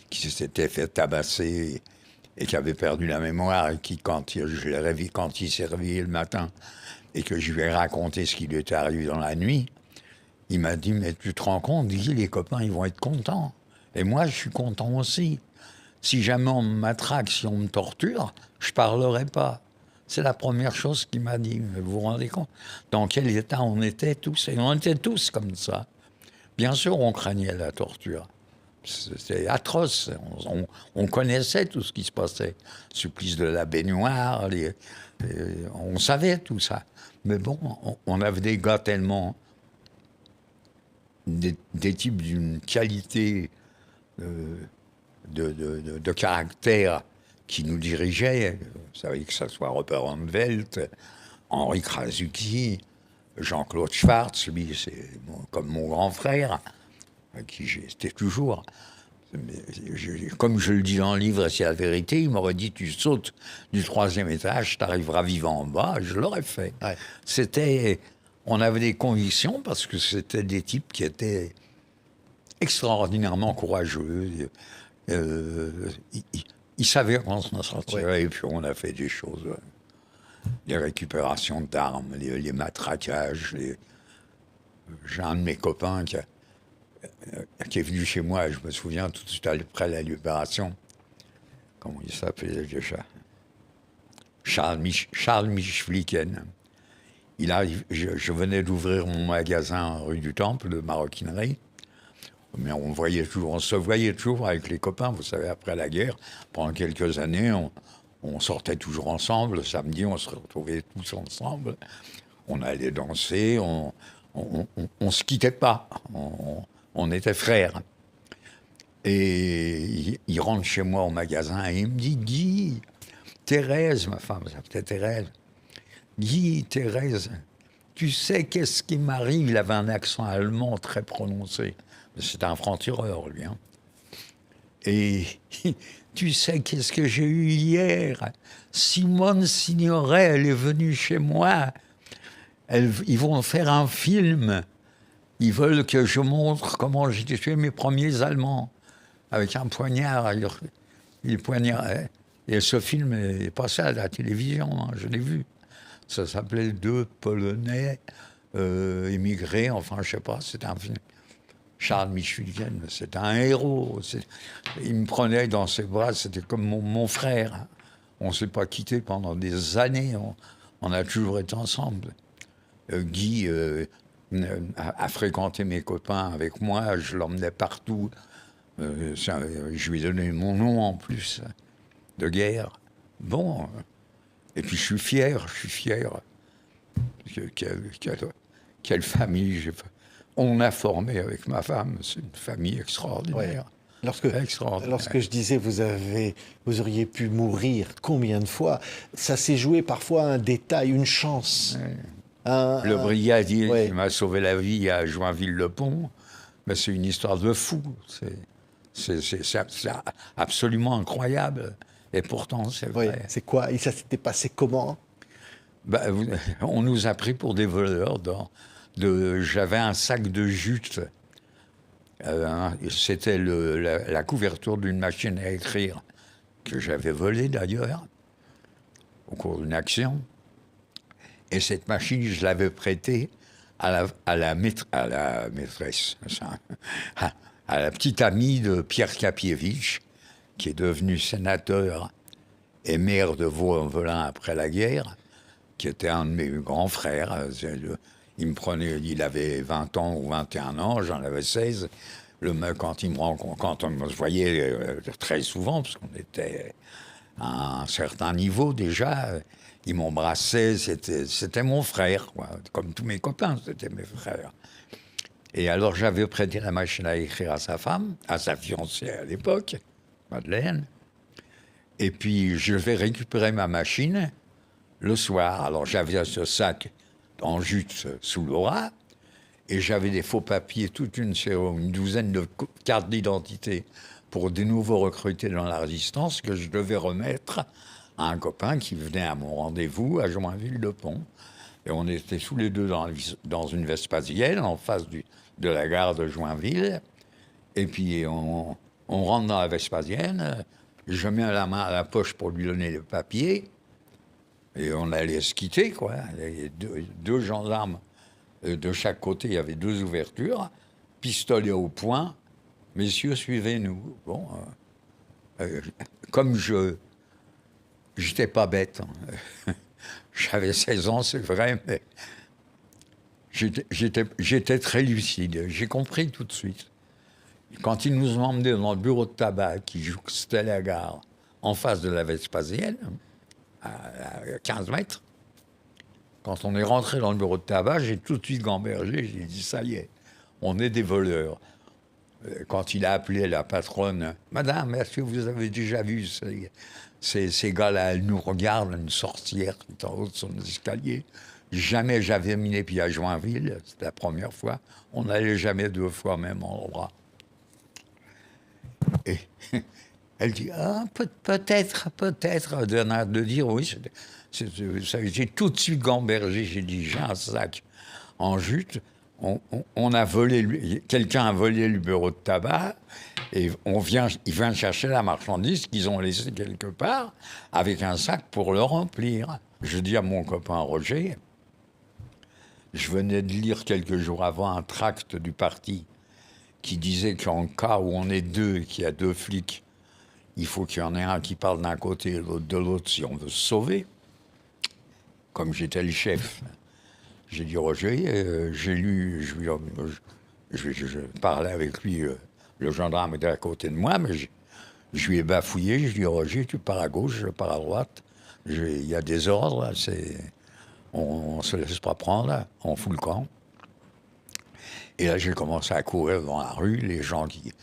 qui s'était fait tabasser et qui avait perdu la mémoire et qui, je l'ai réveillé quand il s'est réveillé le matin et que je lui ai raconté ce qui lui était arrivé dans la nuit, il m'a dit « Mais tu te rends compte, Guy, les copains, ils vont être contents. Et moi, je suis content aussi. Si jamais on me matraque, si on me torture, je parlerai pas. » C'est la première chose qu'il m'a dit. Vous vous rendez compte dans quel état on était tous? Et on était tous comme ça. Bien sûr, on craignait la torture. C'était atroce. On connaissait tout ce qui se passait. Supplice de la baignoire, on savait tout ça. Mais bon, on avait des gars tellement... Des types d'une qualité de caractère qui nous dirigeaient. Vous savez que ce soit Robert Anvelt, Henri Krasucki, Jean-Claude Schwartz, lui, c'est comme mon grand frère, avec qui j'étais toujours. Comme je le dis dans le livre, c'est la vérité, il m'aurait dit, tu sautes du 3e étage, tu arriveras vivant en bas, je l'aurais fait. Ouais. On avait des convictions parce que c'était des types qui étaient extraordinairement courageux. Ils savaient qu'on s'en sortirait, ouais. Et puis on a fait des choses, les récupérations d'armes, les matraquages. J'ai un de mes copains qui est venu chez moi, je me souviens tout de suite après la libération. Comment il s'appelait déjà? Charles Michflicken. Je venais d'ouvrir mon magasin rue du Temple de maroquinerie, mais on se voyait toujours avec les copains. Vous savez, après la guerre, pendant quelques années, on sortait toujours ensemble. Le samedi, on se retrouvait tous ensemble. On allait danser, on se quittait pas. On était frères. Et il rentre chez moi au magasin et il me dit « Guy, Thérèse, ma femme s'appelait Thérèse, Guy, Thérèse, tu sais qu'est-ce qui m'arrive ?» Il avait un accent allemand très prononcé. C'était un franc-tireur, lui. Hein. Et tu sais qu'est-ce que j'ai eu hier? Simone Signoret, elle est venue chez moi. Ils vont faire un film. Ils veulent que je montre comment j'ai tué mes premiers Allemands. Avec un poignard. Il poignardait. Et ce film est passé à la télévision, hein, je l'ai vu. Ça s'appelait « Deux Polonais émigrés », enfin, je sais pas, c'était un film. Charles Michflicken, c'était un héros. Il me prenait dans ses bras, c'était comme mon frère. Hein. On ne s'est pas quittés pendant des années, on a toujours été ensemble. Guy a fréquenté mes copains avec moi, je l'emmenais partout. Je lui ai donné mon nom en plus, de guerre. Bon... Et puis je suis fier. Quelle famille on a formé avec ma femme. C'est une famille extraordinaire. Ouais. Lorsque je disais vous auriez pu mourir combien de fois, ça s'est joué parfois un détail, une chance. Ouais. Le brigadier qui m'a sauvé la vie à Joinville-le-Pont, mais c'est une histoire de fou. C'est absolument incroyable. Et pourtant, c'est vrai. Oui, c'est quoi? Et ça s'était passé comment? On nous a pris pour des voleurs. J'avais un sac de jute. C'était la couverture d'une machine à écrire que j'avais volée d'ailleurs au cours d'une action. Et cette machine, je l'avais prêtée à la maîtresse, à la petite amie de Pierre Kapievitch, qui est devenu sénateur et maire de Vaux-en-Velin après la guerre, qui était un de mes grands frères. Il avait 20 ans ou 21 ans, j'en avais 16. Quand on se voyait très souvent, parce qu'on était à un certain niveau déjà, il m'embrassait, c'était mon frère, quoi. Comme tous mes copains, c'était mes frères. Et alors j'avais prêté la machine à écrire à sa femme, à sa fiancée à l'époque, Madeleine. Et puis, je vais récupérer ma machine. le soir. Alors j'avais ce sac en jute sous le bras, et j'avais des faux papiers, une douzaine de cartes d'identité pour des nouveaux recrutés dans la résistance que je devais remettre à un copain qui venait à mon rendez-vous à Joinville-le-Pont. Et on était tous les deux dans une Vespasienne, en face de la gare de Joinville. Et puis on rentre dans la Vespasienne, je mets la main à la poche pour lui donner le papier, et on allait se quitter, quoi. Il y avait deux gendarmes de chaque côté, il y avait 2 ouvertures, pistolet au poing, messieurs, suivez-nous. Bon, comme j'étais pas bête, hein. J'avais 16 ans, c'est vrai, mais j'étais très lucide. J'ai compris tout de suite. Quand ils nous ont emmenés dans le bureau de tabac qui jouxtait la gare, en face de la Vespasienne, à 15 mètres, quand on est rentré dans le bureau de tabac, j'ai tout de suite gambergé, j'ai dit, ça y est, on est des voleurs. Quand il a appelé la patronne, « Madame, est-ce que vous avez déjà vu ces gars-là, elles nous regardent, une sorcière qui est en haut de son escalier. » Jamais j'avais mis les pieds à Joinville, c'était la première fois. On n'allait jamais 2 fois au même endroit. Et elle dit, ah, peut-être, de dire, oui, j'ai tout de suite gambergé, j'ai dit, j'ai un sac en jute, on a volé, quelqu'un a volé le bureau de tabac, et il vient chercher la marchandise qu'ils ont laissée quelque part, avec un sac pour le remplir. Je dis à mon copain Roger, je venais de lire quelques jours avant un tract du parti qui disait qu'en cas où on est 2, qu'il y a 2 flics, il faut qu'il y en ait un qui parle d'un côté et l'autre de l'autre si on veut se sauver. Comme j'étais le chef, j'ai dit Roger, j'ai lu, je parlais avec lui, le gendarme était à côté de moi, mais je lui ai bafouillé, je lui ai dit Roger, tu pars à gauche, je pars à droite, il y a des ordres, on ne se laisse pas prendre, on fout le camp. Et là, j'ai commencé à courir dans la rue, les gens qui...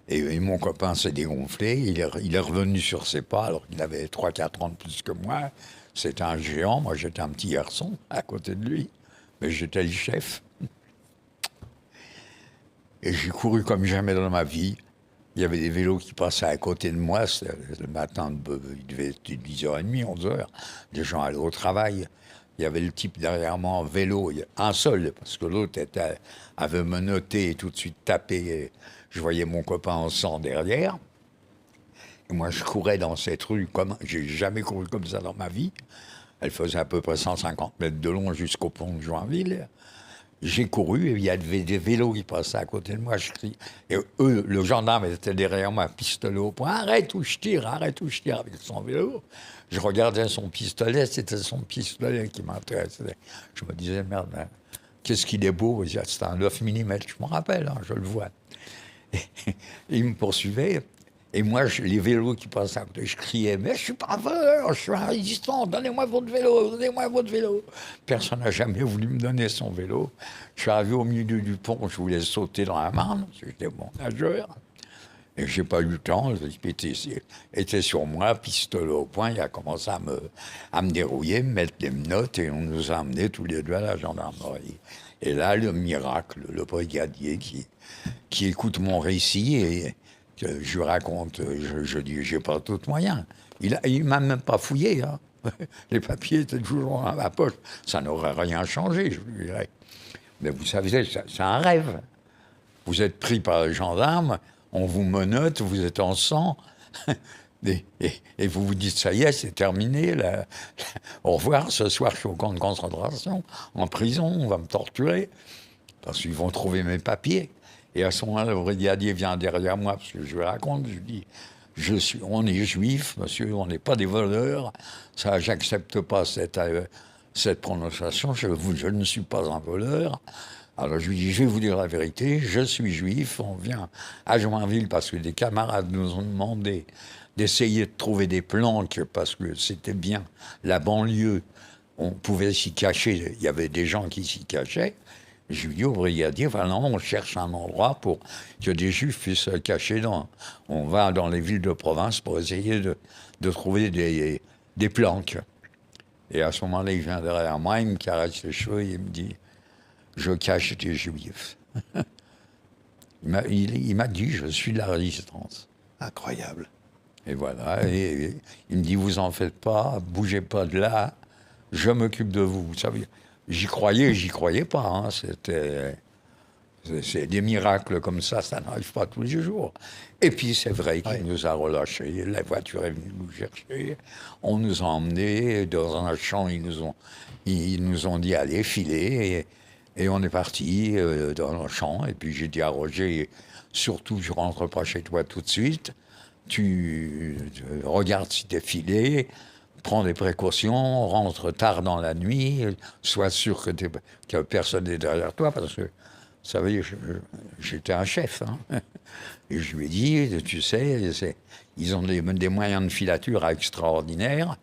Et mon copain s'est dégonflé, il est revenu sur ses pas, alors qu'il avait 3-4 ans de plus que moi. C'était un géant, moi j'étais un petit garçon à côté de lui, mais j'étais le chef. Et j'ai couru comme jamais dans ma vie. Il y avait des vélos qui passaient à côté de moi, c'était le matin, il devait être 10h30, 11h, les gens allaient au travail. Il y avait le type derrière moi en vélo, un seul, parce que l'autre avait menotté et tout de suite tapé. Et je voyais mon copain en sang derrière. Et moi, je courais dans cette rue comme... J'ai jamais couru comme ça dans ma vie. Elle faisait à peu près 150 mètres de long jusqu'au pont de Joinville. J'ai couru et il y avait des vélos qui passaient à côté de moi. Je crie. Et eux, le gendarme était derrière moi, pistolet au poing. Arrête ou je tire avec son vélo. Je regardais son pistolet, c'était son pistolet qui m'intéressait. Je me disais, merde, hein, qu'est-ce qu'il est beau. C'était un 9 mm, je me rappelle, hein, je le vois. Et il me poursuivait. Et moi, les vélos qui passaient à côté, je criais, mais je suis pas voleur, je suis un résistant, donnez-moi votre vélo. Personne n'a jamais voulu me donner son vélo. Je suis arrivé au milieu du pont, je voulais sauter dans la Marne, j'étais bon nageur. Et j'ai pas eu le temps, le type était sur moi, pistolet au poing, il a commencé à me dérouiller, me mettre des menottes, et on nous a amenés tous les 2 à la gendarmerie. Et là, le miracle, le brigadier qui écoute mon récit et je lui raconte, je dis, j'ai pas d'autre moyen. Il m'a même pas fouillé, hein. Les papiers étaient toujours dans ma poche. Ça n'aurait rien changé, je lui dirais. Mais vous savez, c'est un rêve. Vous êtes pris par les gendarmes, on vous menotte, vous êtes en sang, et vous vous dites, ça y est, c'est terminé, au revoir, ce soir, je suis au camp de concentration, en prison, on va me torturer, parce qu'ils vont trouver mes papiers. Et à ce moment-là, le brigadier vient derrière moi, parce que je lui raconte, je lui dis, on est juifs, monsieur, on n'est pas des voleurs, ça, j'accepte pas cette prononciation, je ne suis pas un voleur. Alors je lui dis, je vais vous dire la vérité, je suis juif, on vient à Joinville parce que des camarades nous ont demandé d'essayer de trouver des planques parce que c'était bien la banlieue, on pouvait s'y cacher, il y avait des gens qui s'y cachaient. Je lui dis au brigadier, enfin non, on cherche un endroit pour que des juifs puissent se cacher on va dans les villes de province pour essayer de trouver des planques. Et à ce moment-là, il vient derrière moi, il me caresse les cheveux et il me dit « Je cache des juifs ». Il m'a dit « Je suis de la résistance ». Incroyable. Et voilà, et il me dit « Vous en faites pas, bougez pas de là, je m'occupe de vous ». Vous savez, j'y croyais pas. Hein, c'est des miracles comme ça n'arrive pas tous les jours. Et puis c'est vrai qu'il nous a relâchés, la voiture est venue nous chercher, on nous a emmenés dans un champ, ils nous ont dit allez, filez, et on est parti dans le champ, et puis j'ai dit à Roger, surtout je rentre pas chez toi tout de suite, tu regardes si t'es filé, prends des précautions, rentre tard dans la nuit, sois sûr que personne n'est derrière toi, parce que vous savez, j'étais un chef. Hein. Et je lui ai dit, tu sais, ils ont des moyens de filature extraordinaires.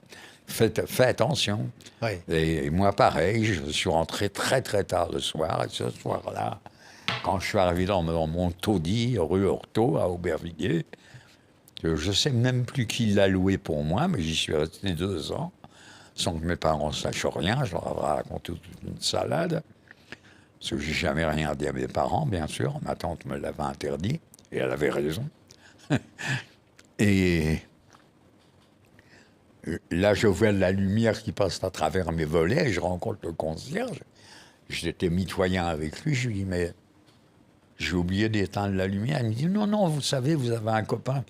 Fais attention. Oui. Et moi, pareil, je suis rentré très, très tard le soir. Et ce soir-là, quand je suis arrivé dans mon taudis, rue Horto, à Aubervilliers, que je ne sais même plus qui l'a loué pour moi, mais j'y suis resté 2 ans, sans que mes parents ne sachent rien. Je leur ai raconté toute une salade. Parce que j'ai jamais rien dit à mes parents, bien sûr. Ma tante me l'avait interdit, et elle avait raison. Et là, je vois de la lumière qui passe à travers mes volets, et je rencontre le concierge. J'étais mitoyen avec lui, je lui dis, mais j'ai oublié d'éteindre la lumière. Il me dit, non, non, vous savez, vous avez un copain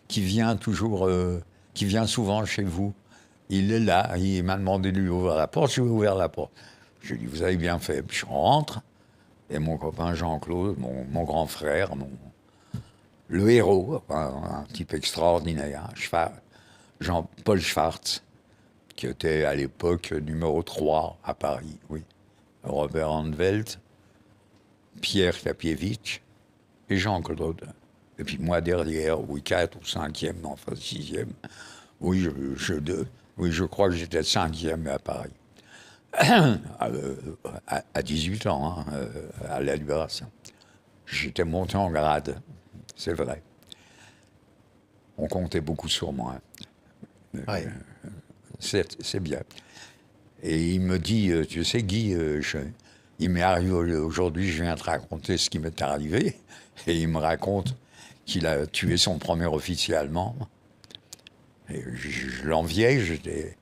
qui vient qui vient souvent chez vous. Il est là, il m'a demandé de lui ouvrir la porte, je lui ai ouvert la porte. Je lui ai dit, vous avez bien fait. Puis je rentre, et mon copain Jean-Claude, mon grand frère, le héros, un type extraordinaire, Jean-Paul Schwartz, qui était à l'époque numéro 3 à Paris, oui. Robert Anvelt, Pierre Kapievitch et Jean-Claude. Et puis moi derrière, oui, 4 ou 5e, enfin 6e. Oui, je crois que j'étais 5e à Paris. À 18 ans, hein, à la Libération. J'étais monté en grade, c'est vrai. On comptait beaucoup sur moi. Oui. C'est bien. Et il me dit, tu sais Guy, il m'est arrivé aujourd'hui, je viens te raconter ce qui m'est arrivé. Et il me raconte qu'il a tué son premier officier allemand. Et je l'enviais, j'étais...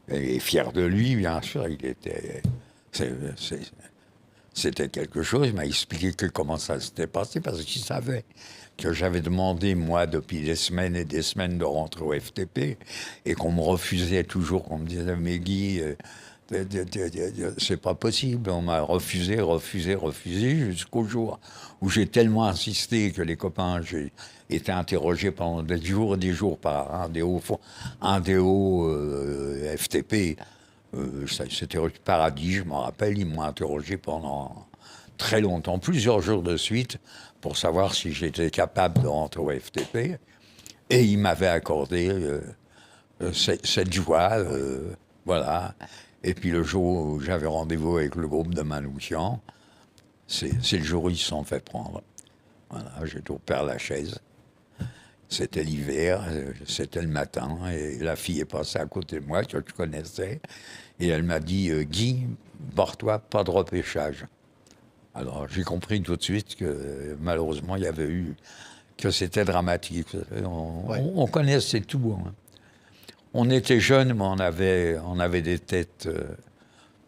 Et fier de lui, bien sûr, il était... C'était quelque chose, il m'a expliqué comment ça s'était passé, parce qu'il savait que j'avais demandé, moi, depuis des semaines et des semaines, de rentrer au FTP, et qu'on me refusait toujours, qu'on me disait, mais Guy, c'est pas possible, on m'a refusé, jusqu'au jour où j'ai tellement insisté que les copains, j'ai été interrogé pendant des jours par un des hauts FTP, c'était rue Paradis, je m'en rappelle, ils m'ont interrogé pendant très longtemps, plusieurs jours de suite, pour savoir si j'étais capable de rentrer au FTP. Et ils m'avaient accordé cette joie, voilà. Et puis le jour où j'avais rendez-vous avec le groupe de Manouchian, c'est le jour où ils se sont fait prendre. Voilà, j'étais au Père-Lachaise. C'était l'hiver, c'était le matin, et la fille est passée à côté de moi, que je connaissais, et elle m'a dit « Guy, barre-toi, pas de repêchage ». Alors j'ai compris tout de suite que malheureusement, il y avait eu... que c'était dramatique. On connaissait tout. Hein. On était jeunes, mais on avait des têtes...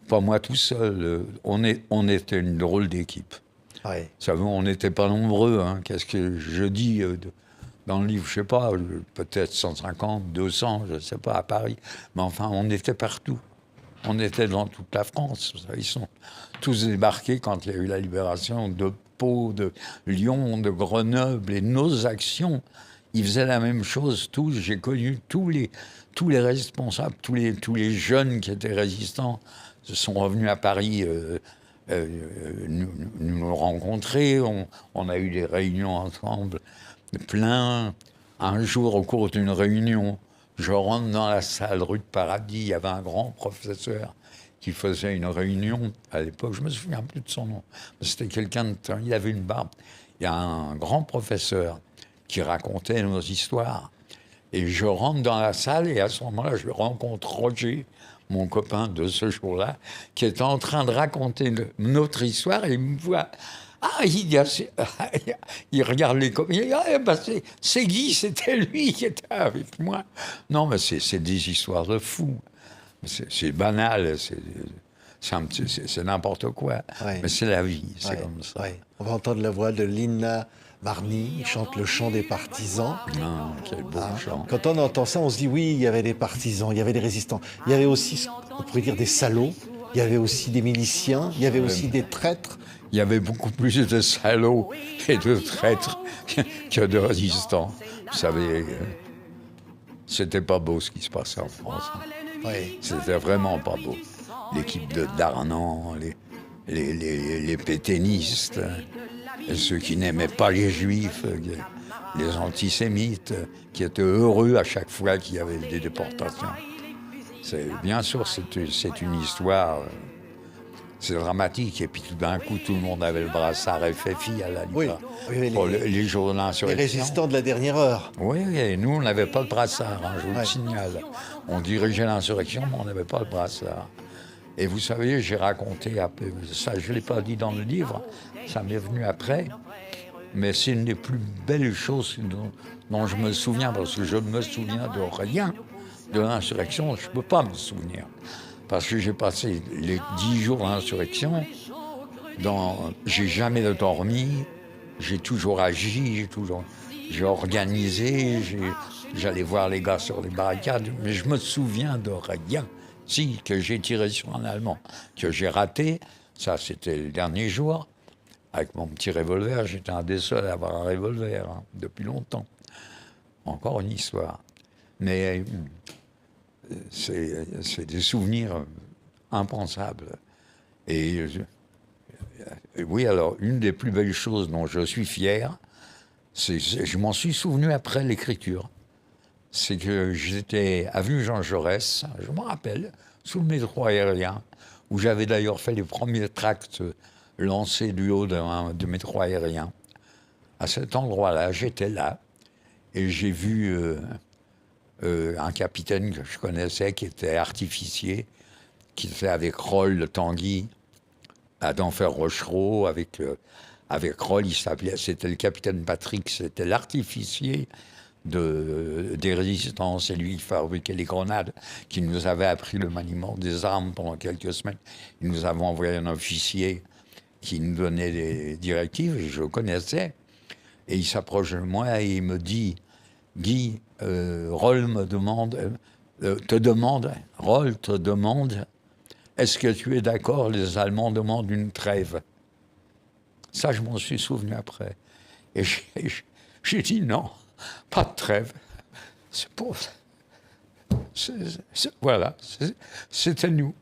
pas moi tout seul, on était une drôle d'équipe. Oui. Vous savez, on n'était pas nombreux. Hein. Qu'est-ce que je dis dans le livre, je ne sais pas, peut-être 150, 200, je ne sais pas, à Paris. Mais enfin, on était partout. On était dans toute la France. Ils sont tous débarqués quand il y a eu la libération de Pau, de Lyon, de Grenoble. Et nos actions, ils faisaient la même chose tous. J'ai connu tous les responsables, tous les jeunes qui étaient résistants sont revenus à Paris nous rencontrer. On a eu des réunions ensemble. Plein. Un jour, au cours d'une réunion, je rentre dans la salle rue de Paradis. Il y avait un grand professeur qui faisait une réunion à l'époque. Je me souviens plus de son nom. C'était quelqu'un de... Il avait une barbe. Il y a un grand professeur qui racontait nos histoires. Et je rentre dans la salle et à ce moment-là, je rencontre Roger, mon copain de ce jour-là, qui est en train de raconter notre histoire et il me voit. Ah, il regarde les copains. Il dit, ah, ben c'est Guy, c'était lui qui était avec moi. Non, mais c'est des histoires de fous. C'est banal, c'est n'importe quoi. Ouais. Mais c'est la vie, c'est Ouais, comme ça. ouais. On va entendre la voix de Lina Marny, il chante le chant des partisans. Ah, quel beau chant. Quand on entend ça, on se dit oui, il y avait des partisans, il y avait des résistants. Il y avait aussi, on pourrait dire, des salauds. Il y avait aussi des miliciens. Il y avait aussi des traîtres. Il y avait beaucoup plus de salauds et de traîtres que de résistants. Vous savez, c'était pas beau ce qui se passait en France. Ouais. C'était vraiment pas beau. L'équipe de Darnan, les pétainistes, ceux qui n'aimaient pas les juifs, les antisémites, qui étaient heureux à chaque fois qu'il y avait des déportations. Bien sûr, c'est une histoire, c'est dramatique. Et puis tout d'un coup, tout le monde avait le brassard FFI à la Oui, Lipa, pour les jours de l'insurrection. Les résistants de la dernière heure. Oui, et nous, on n'avait pas le brassard, hein, je vous Ouais. le signale. On dirigeait l'insurrection, mais on n'avait pas le brassard. Et vous savez, j'ai raconté, ça je ne l'ai pas dit dans le livre, ça m'est venu après, mais c'est une des plus belles choses dont je me souviens, parce que je ne me souviens de rien de l'insurrection, je ne peux pas me souvenir. Parce que j'ai passé les 10 jours d'insurrection, j'ai jamais dormi, j'ai toujours agi, j'ai organisé, j'allais voir les gars sur les barricades, mais je me souviens de rien. Si, que j'ai tiré sur un Allemand, que j'ai raté, ça c'était le dernier jour, avec mon petit revolver, j'étais un des seuls à avoir un revolver, hein, depuis longtemps. Encore une histoire. Mais c'est des souvenirs impensables. Et oui, alors, une des plus belles choses dont je suis fier, je m'en suis souvenu après l'écriture. C'est que j'étais avenue Jean Jaurès, je me rappelle, sous le métro aérien, où j'avais d'ailleurs fait les premiers tracts lancés du haut de métro aérien. À cet endroit-là, j'étais là, et j'ai vu un capitaine que je connaissais, qui était artificier, qui était avec Roll Tanguy, à d'Enfer Rochereau, avec Roll, c'était le capitaine Patrick, c'était l'artificier des résistances, c'est lui qui fabriquait les grenades, qui nous avait appris le maniement des armes pendant quelques semaines. Il nous avait envoyé un officier qui nous donnait des directives, et je le connaissais. Et il s'approche de moi et il me dit, Guy, Roll te demande, est-ce que tu es d'accord, les Allemands demandent une trêve. Ça, je m'en suis souvenu après. Et j'ai dit non. Pas de trêve. Voilà, c'était nous.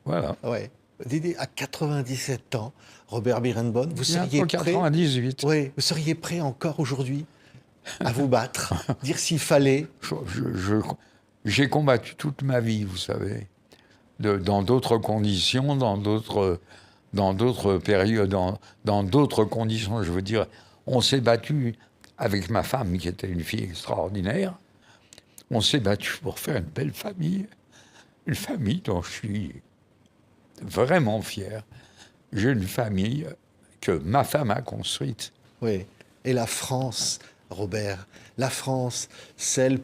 Voilà. Ouais. Didier, à 97 ans, Robert Birenbaum, vous seriez prêt 98. Oui, vous seriez prêt encore aujourd'hui à vous battre, dire s'il fallait. J'ai combattu toute ma vie, vous savez, dans d'autres conditions, dans d'autres périodes, dans d'autres conditions. Je veux dire, on s'est battu avec ma femme, qui était une fille extraordinaire. On s'est battu pour faire une belle famille, une famille dont je suis vraiment fier. J'ai une famille que ma femme a construite. Oui. Et la France, Robert, la France, celle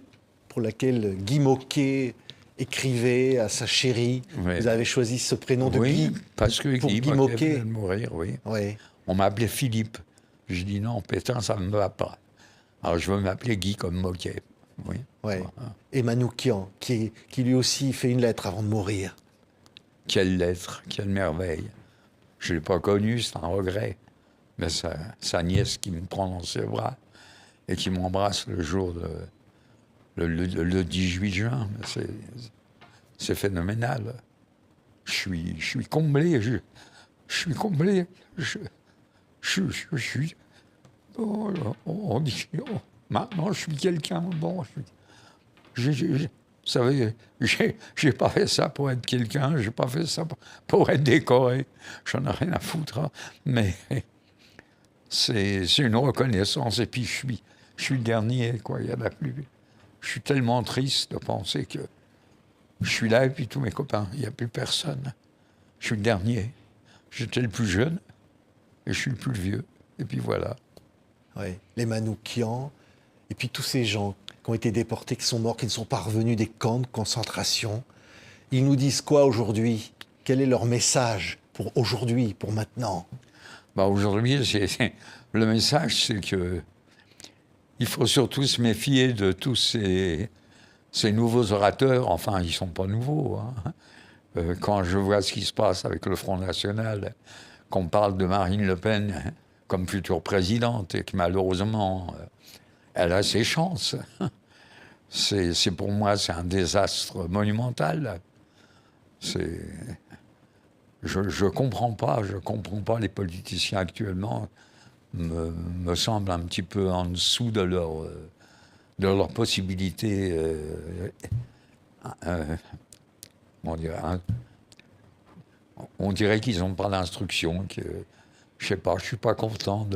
pour laquelle Guy Môquet écrivait à sa chérie. Oui. Vous avez choisi ce prénom de Guy. Oui, parce que Guy Môquet venait de mourir, oui. Oui. On m'appelait Philippe. Je dis non, Pétain, ça ne me va pas. Alors je veux m'appeler Guy comme Môquet. Oui. Ouais. Voilà. Et Manoukian, qui lui aussi fait une lettre avant de mourir. Quelle lettre, quelle merveille. Je ne l'ai pas connu, c'est un regret. Mais sa nièce qui me prend dans ses bras et qui m'embrasse le jour le 18 juin, c'est phénoménal. Je suis comblé, je suis comblé. On dit, maintenant je suis quelqu'un, bon, vous savez, j'ai pas fait ça pour être quelqu'un, j'ai pas fait ça pour être décoré, j'en ai rien à foutre, hein. Mais c'est une reconnaissance, et puis Je suis le dernier, quoi. Il y en a plus. Je suis tellement triste de penser que je suis là et puis tous mes copains, il n'y a plus personne. Je suis le dernier. J'étais le plus jeune et je suis le plus vieux. Et puis voilà. Ouais. Les Manoukians, et puis tous ces gens qui ont été déportés, qui sont morts, qui ne sont pas revenus des camps de concentration. Ils nous disent quoi aujourd'hui? Quel est leur message pour aujourd'hui, pour maintenant? Aujourd'hui, le message, c'est que il faut surtout se méfier de tous ces nouveaux orateurs. Enfin, ils ne sont pas nouveaux. Quand je vois ce qui se passe avec le Front National, qu'on parle de Marine Le Pen comme future présidente et que malheureusement, elle a ses chances. Pour moi, c'est un désastre monumental. Je comprends pas les politiciens actuellement me semblent un petit peu en dessous de leurs possibilités. On dirait qu'ils n'ont pas d'instruction. Je sais pas, je suis pas content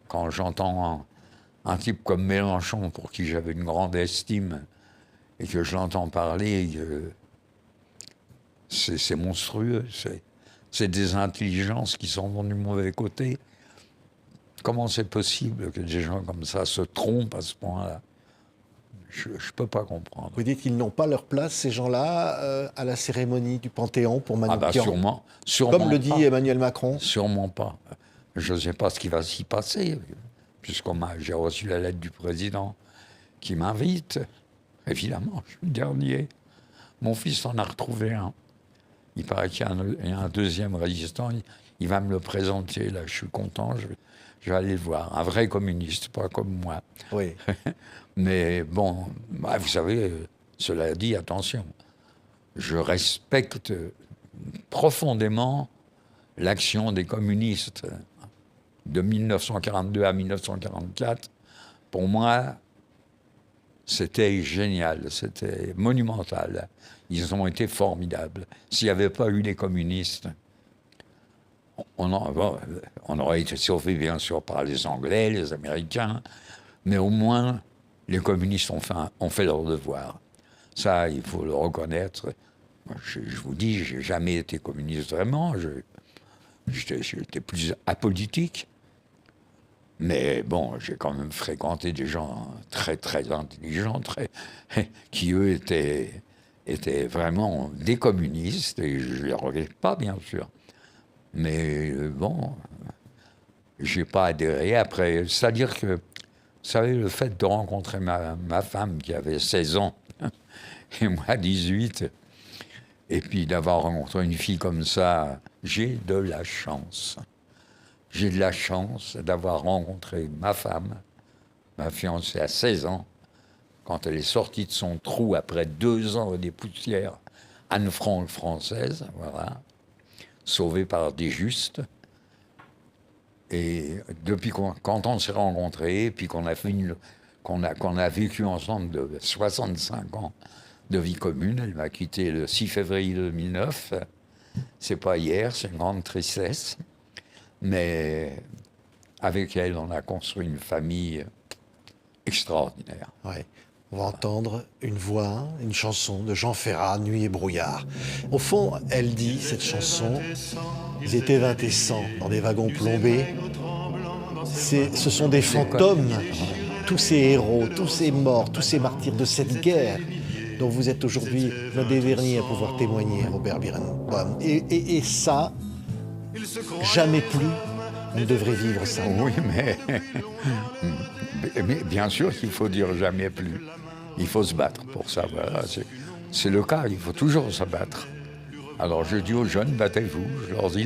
quand j'entends un type comme Mélenchon, pour qui j'avais une grande estime, et que je l'entends parler. C'est monstrueux. C'est des intelligences qui sont du mauvais côté. Comment c'est possible que des gens comme ça se trompent à ce point-là? Je ne peux pas comprendre. Vous dites qu'ils n'ont pas leur place, ces gens-là, à la cérémonie du Panthéon pour Manoukian? Sûrement Comme le dit pas. Emmanuel Macron? Sûrement pas. Je ne sais pas ce qui va s'y passer, j'ai reçu la lettre du président qui m'invite. Évidemment, je suis le dernier. Mon fils en a retrouvé un. Il paraît qu'il y a un deuxième résistant. Il va me le présenter, là. Je suis content. Je vais aller le voir. Un vrai communiste, pas comme moi. Oui. Mais bon, vous savez, cela dit, attention. Je respecte profondément l'action des communistes de 1942 à 1944. Pour moi, c'était génial, c'était monumental. Ils ont été formidables. S'il n'y avait pas eu les communistes, on aurait été sauvés, bien sûr, par les Anglais, les Américains, mais au moins, les communistes ont fait leur devoir. Ça, il faut le reconnaître. Je vous dis, je n'ai jamais été communiste vraiment. J'étais plus apolitique. Mais bon, j'ai quand même fréquenté des gens très, très intelligents, qui, eux, étaient vraiment des communistes, et je ne les regrette pas, bien sûr. Mais bon, je n'ai pas adhéré. Après, c'est-à-dire que, vous savez, le fait de rencontrer ma femme qui avait 16 ans, et moi 18, et puis d'avoir rencontré une fille comme ça, j'ai de la chance. J'ai de la chance d'avoir rencontré ma femme, ma fiancée à 16 ans, quand elle est sortie de son trou après 2 ans des poussières, Anne Frank française, voilà, sauvée par des justes. Et depuis quand on s'est rencontrés, puis qu'on a vécu ensemble de 65 ans de vie commune, elle m'a quitté le 6 février 2009. C'est pas hier, c'est une grande tristesse. Mais avec elle, on a construit une famille extraordinaire. Ouais. On va entendre une voix, une chanson de Jean Ferrat, Nuit et brouillard. Au fond, elle dit, cette chanson, ils étaient 20 et 100 dans des wagons plombés. Ce sont des fantômes, tous ces héros, tous ces morts, tous ces martyrs de cette guerre dont vous êtes aujourd'hui l'un des derniers à pouvoir témoigner, Robert Birenbaum. Et ça, jamais plus on devrait vivre ça. Oui, mais bien sûr qu'il faut dire jamais plus. Il faut se battre pour ça. Voilà. C'est le cas, il faut toujours se battre. Alors je dis aux jeunes, battez-vous. Je leur dis,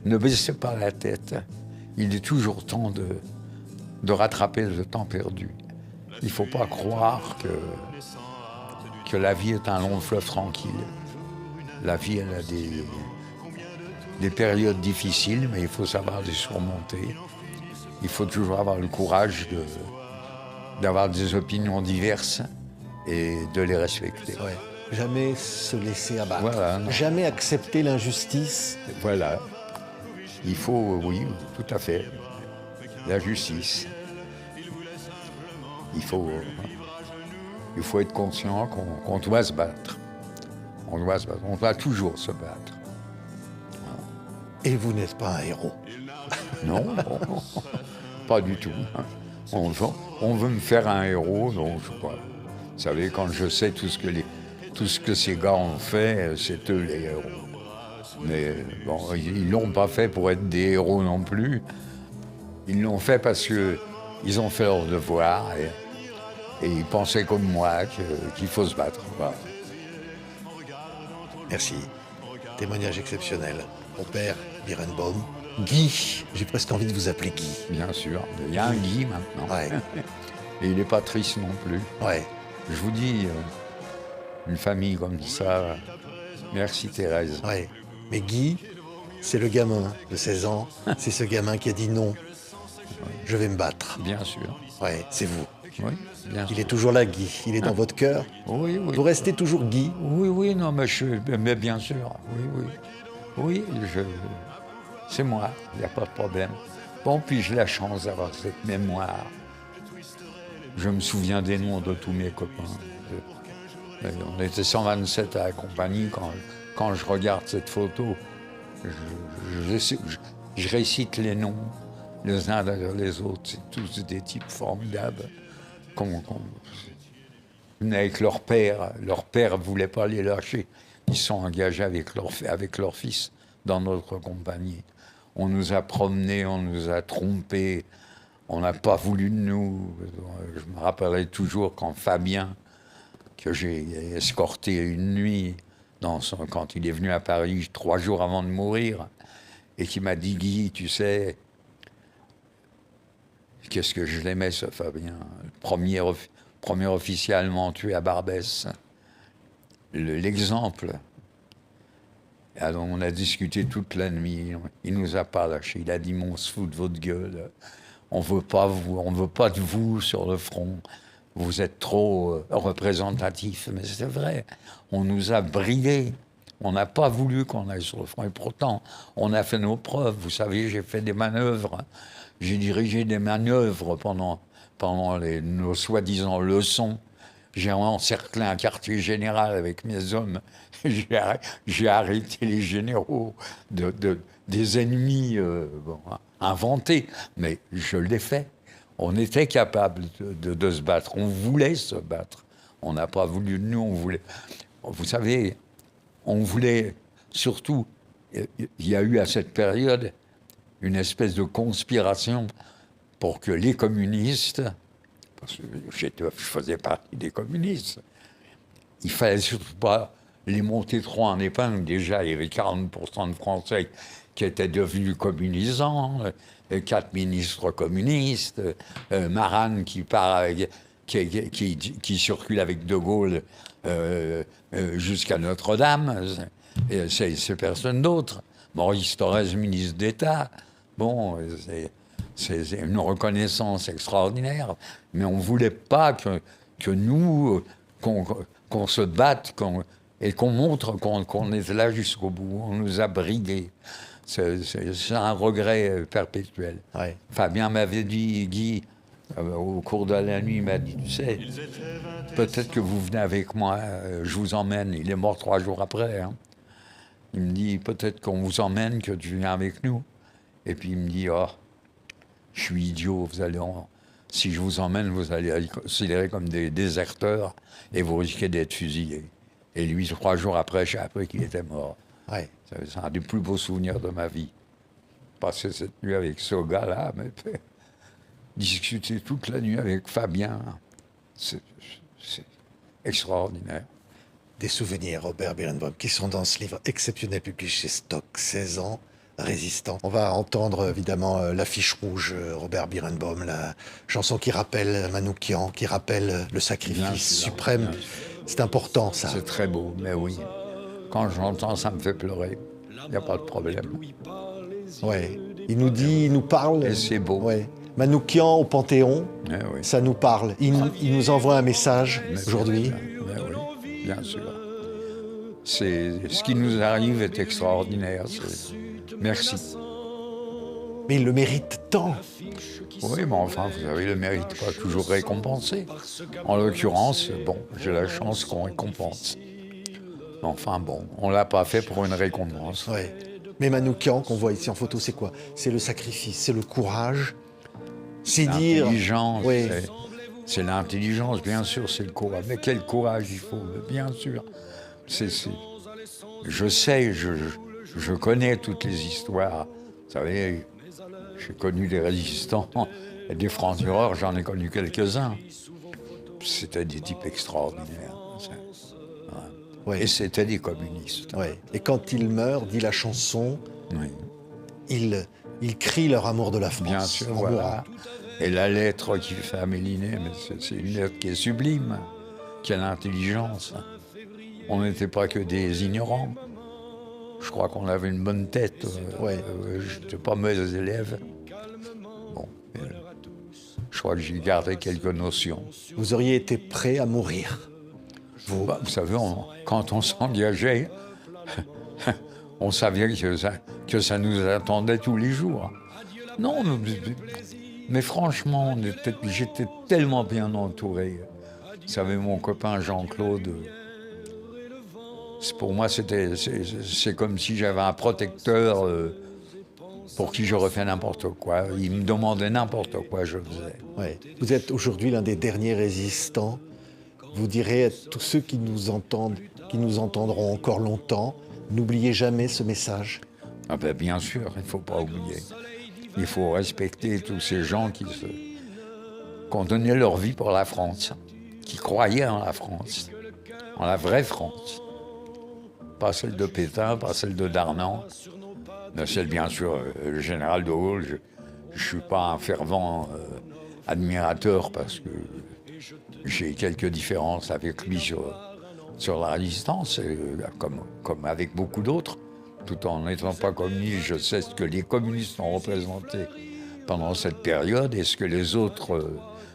ne baissez pas la tête. Il est toujours temps de rattraper le temps perdu. Il ne faut pas croire que la vie est un long fleuve tranquille. La vie, elle a des périodes difficiles, mais il faut savoir les surmonter. Il faut toujours avoir le courage d'avoir des opinions diverses et de les respecter. Ouais. Jamais se laisser abattre. Voilà, jamais accepter l'injustice. Voilà. Il faut, oui, tout à fait. la justice. Il faut être conscient qu'on doit se battre. On doit toujours se battre. Et vous n'êtes pas un héros. Non, pas du tout. On veut me faire un héros, donc je sais pas. Vous savez, quand je sais tout ce que ces gars ont fait, c'est eux les héros. Mais bon, ils l'ont pas fait pour être des héros non plus. Ils l'ont fait parce qu'ils ont fait leur devoir et ils pensaient comme moi qu'il faut se battre. Voilà. Merci. Témoignage exceptionnel. Mon père, Birenbaum. Guy, j'ai presque envie de vous appeler Guy. Bien sûr, il y a un Guy maintenant. Ouais. Et il n'est pas triste non plus. Ouais. Je vous dis, une famille comme ça, merci Thérèse. Ouais. Mais Guy, c'est le gamin de 16 ans. C'est ce gamin qui a dit non. Je vais me battre. Bien sûr. Ouais, c'est vous. Oui, bien sûr. Il est toujours là, Guy. Il est dans votre cœur. Oui. Vous restez toujours Guy. Oui, non, mais bien sûr. Oui, c'est moi, il n'y a pas de problème. Bon, puis j'ai la chance d'avoir cette mémoire. Je me souviens des noms de tous mes copains. On était 127 à la compagnie. Quand je regarde cette photo, je récite les noms les uns derrière les autres. C'est tous des types formidables. Avec leur père ne voulait pas les lâcher. Ils sont engagés avec leur fils dans notre compagnie. On nous a promenés, on nous a trompés, on n'a pas voulu de nous. Je me rappellerai toujours quand Fabien, que j'ai escorté une nuit quand il est venu à Paris 3 jours avant de mourir, et qui m'a dit « Guy, tu sais, qu'est-ce que je l'aimais ce Fabien, le premier officier allemand tué à Barbès. L'exemple. » Alors on a discuté toute la nuit. Il nous a pas lâchés. Il a dit, on se fout de votre gueule. On veut pas de vous sur le front. Vous êtes trop représentatif. Mais c'est vrai. On nous a bridés. On n'a pas voulu qu'on aille sur le front. Et pourtant, on a fait nos preuves. Vous savez, j'ai fait des manœuvres. J'ai dirigé des manœuvres pendant nos soi-disant leçons. J'ai encerclé un quartier général avec mes hommes. J'ai arrêté les généraux des ennemis inventés. Mais je l'ai fait. On était capable de se battre. On voulait se battre. On n'a pas voulu de nous. On voulait. Vous savez, on voulait surtout. Il y a eu à cette période une espèce de conspiration pour que les communistes, parce que je faisais partie des communistes, il fallait surtout pas les monter trop en épingle. Déjà, il y avait 40% de Français qui étaient devenus communisants, 4 ministres communistes, Maran qui circule avec De Gaulle jusqu'à Notre-Dame, c'est personne d'autre. Maurice Thorez, ministre d'État. Bon, c'est une reconnaissance extraordinaire, mais on ne voulait pas que nous, qu'on se batte et qu'on montre qu'on est là jusqu'au bout. On nous a bridés. C'est un regret perpétuel. Ouais. Fabien m'avait dit, Guy, au cours de la nuit, il m'a dit, tu sais, peut-être que vous venez avec moi, je vous emmène. Il est mort 3 jours après. Hein. Il me dit, peut-être qu'on vous emmène, que tu viens avec nous. Et puis il me dit, oh, je suis idiot, si je vous emmène, vous allez être considérés comme des déserteurs et vous risquez d'être fusillés. Et lui, 3 jours après, j'ai appris qu'il était mort. Ouais. C'est un des plus beaux souvenirs de ma vie. Passer cette nuit avec ce gars-là, mais discuter toute la nuit avec Fabien, c'est extraordinaire. Des souvenirs, Robert Birenbaum, qui sont dans ce livre exceptionnel publié chez Stock, 16 ans, résistant. On va entendre évidemment l'affiche rouge, Robert Birenbaum, la chanson qui rappelle Manoukian, qui rappelle le sacrifice suprême. C'est important, ça. C'est très beau, mais oui. Quand je l'entends, ça me fait pleurer. Il n'y a pas de problème. Ouais. Il nous parle. Et c'est beau. Ouais. Manoukian au Panthéon, Oui. ça nous parle. Il nous envoie un message aujourd'hui. Oui, bien sûr. Ce qui nous arrive est extraordinaire. Merci. Mais il le mérite tant. Oui, mais enfin, vous savez, le mérite pas toujours récompensé. En l'occurrence, bon, j'ai la chance qu'on récompense. Mais enfin, bon, on l'a pas fait pour une récompense. Ouais. Mais Manoukian, qu'on voit ici en photo, c'est quoi? C'est le sacrifice, c'est le courage. C'est dire... L'intelligence, Oui. c'est l'intelligence, bien sûr, c'est le courage. Mais quel courage il faut, bien sûr. Je sais, je connais toutes les histoires. Vous savez, j'ai connu des résistants et des francs-tireurs, j'en ai connu quelques-uns. C'était des types extraordinaires. Ouais. Et c'était des communistes. Ouais. Et quand il meurt, dit la chanson, Oui. ils crient leur amour de la France. Bien sûr, en voilà. mourant. Et la lettre qu'il fait à Méliné, mais c'est une lettre qui est sublime. Quelle intelligence. On n'était pas que des ignorants. Je crois qu'on avait une bonne tête. Ouais. Je n'étais pas mauvais élève. Bon, je crois que j'ai gardé quelques notions. Vous auriez été prêt à mourir. Vous savez, quand on s'engageait, on savait que ça nous attendait tous les jours. Non, mais franchement, j'étais tellement bien entouré. Vous savez, mon copain Jean-Claude, pour moi, c'est comme si j'avais un protecteur pour qui je refais n'importe quoi. Il me demandait n'importe quoi, je faisais. Ouais. Vous êtes aujourd'hui l'un des derniers résistants. Vous direz à tous ceux qui nous entendent, qui nous entendront encore longtemps, n'oubliez jamais ce message. Ah ben, bien sûr, il ne faut pas oublier. Il faut respecter tous ces gens qui ont donné leur vie pour la France, qui croyaient en la France, en la vraie France. Pas celle de Pétain, pas celle de Darnan, mais celle, bien sûr, le général de Gaulle. Je ne suis pas un fervent admirateur parce que j'ai quelques différences avec lui sur la résistance, comme avec beaucoup d'autres. Tout en n'étant pas communiste, je sais ce que les communistes ont représenté pendant cette période et ce que les autres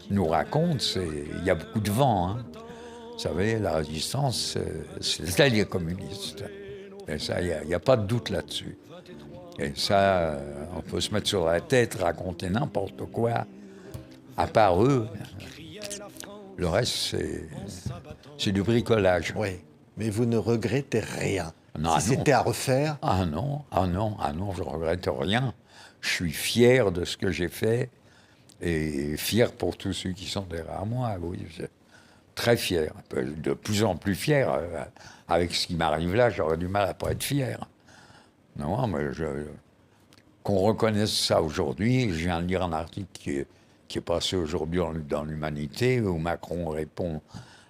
nous racontent. Il y a beaucoup de vent. Hein. Vous savez, la résistance, c'était les communistes. Et ça, il n'y a pas de doute là-dessus. Et ça, on peut se mettre sur la tête, raconter n'importe quoi. À part eux, le reste, c'est du bricolage. Oui, mais vous ne regrettez rien. Non, Si c'était à refaire, Ah non, je ne regrette rien. Je suis fier de ce que j'ai fait et fier pour tous ceux qui sont derrière moi, oui. Très fier, de plus en plus fier. Avec ce qui m'arrive là, j'aurais du mal à ne pas être fier. Non, mais qu'on reconnaisse ça aujourd'hui, je viens de lire un article qui est passé aujourd'hui dans l'Humanité, où Macron répond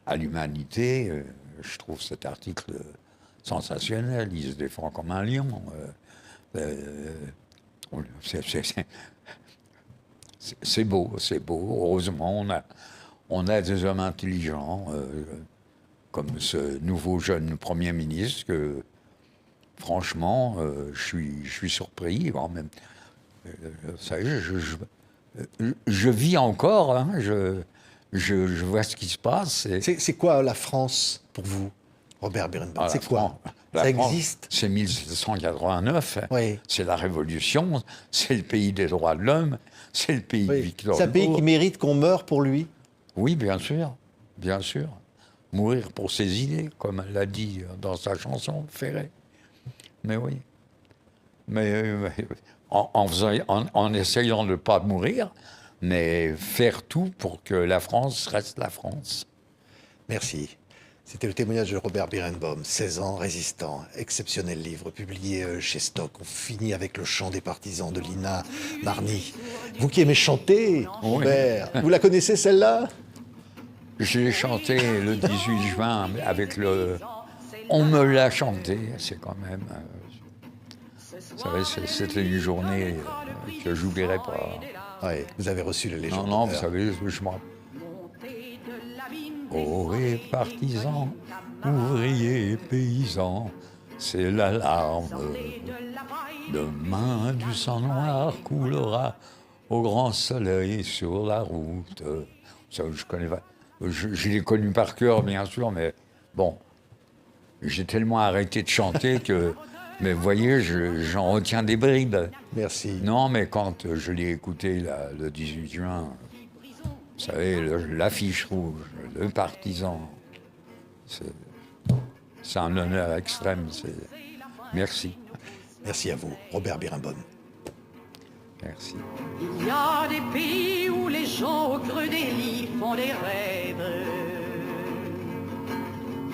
à l'Humanité. Je trouve cet article sensationnel, il se défend comme un lion. C'est beau, c'est beau. Heureusement, on a des hommes intelligents, comme ce nouveau jeune Premier ministre, que franchement, je suis surpris. Bon, même, vous savez, je vis encore, hein, je vois ce qui se passe. c'est quoi la France pour vous, Robert Birenbaum? C'est quoi? Ça existe? C'est 1789, Oui. C'est la Révolution, c'est le pays des droits de l'homme, c'est le pays de Victor Hugo. C'est un pays qui mérite qu'on meure pour lui? Oui, bien sûr, bien sûr. Mourir pour ses idées, comme elle l'a dit dans sa chanson, Ferré. Mais oui. Mais en essayant de ne pas mourir, mais faire tout pour que la France reste la France. Merci. C'était le témoignage de Robert Birenbaum, 16 ans, résistant, exceptionnel livre, publié chez Stock. On finit avec le chant des partisans de Lina Marny. Vous qui aimez chanter, Robert, vous la connaissez celle-là? Je l'ai chanté le 18 juin avec le... On me l'a chanté, c'est quand même... vous savez, c'était une journée que j'oublierai pas. Oui, vous avez reçu le légende. Non, vous savez, je m'en... Ohé, partisans, ouvriers, paysans, c'est l'alarme. Demain, du sang noir coulera au grand soleil sur la route. Ça, je connais pas. Je l'ai connu par cœur, bien sûr, mais bon, j'ai tellement arrêté de chanter que Mais vous voyez, j'en retiens des bribes. Merci. Non, mais quand je l'ai écouté le 18 juin, vous savez, l'affiche rouge, le partisan, c'est un honneur extrême. Merci. Merci à vous, Robert Birinbonne. Merci. Il y a des pays où les gens au creux des lits font des rêves.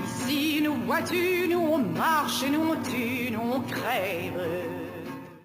Ici, nous vois-tu, nous on marche, nous on tue, nous on crève.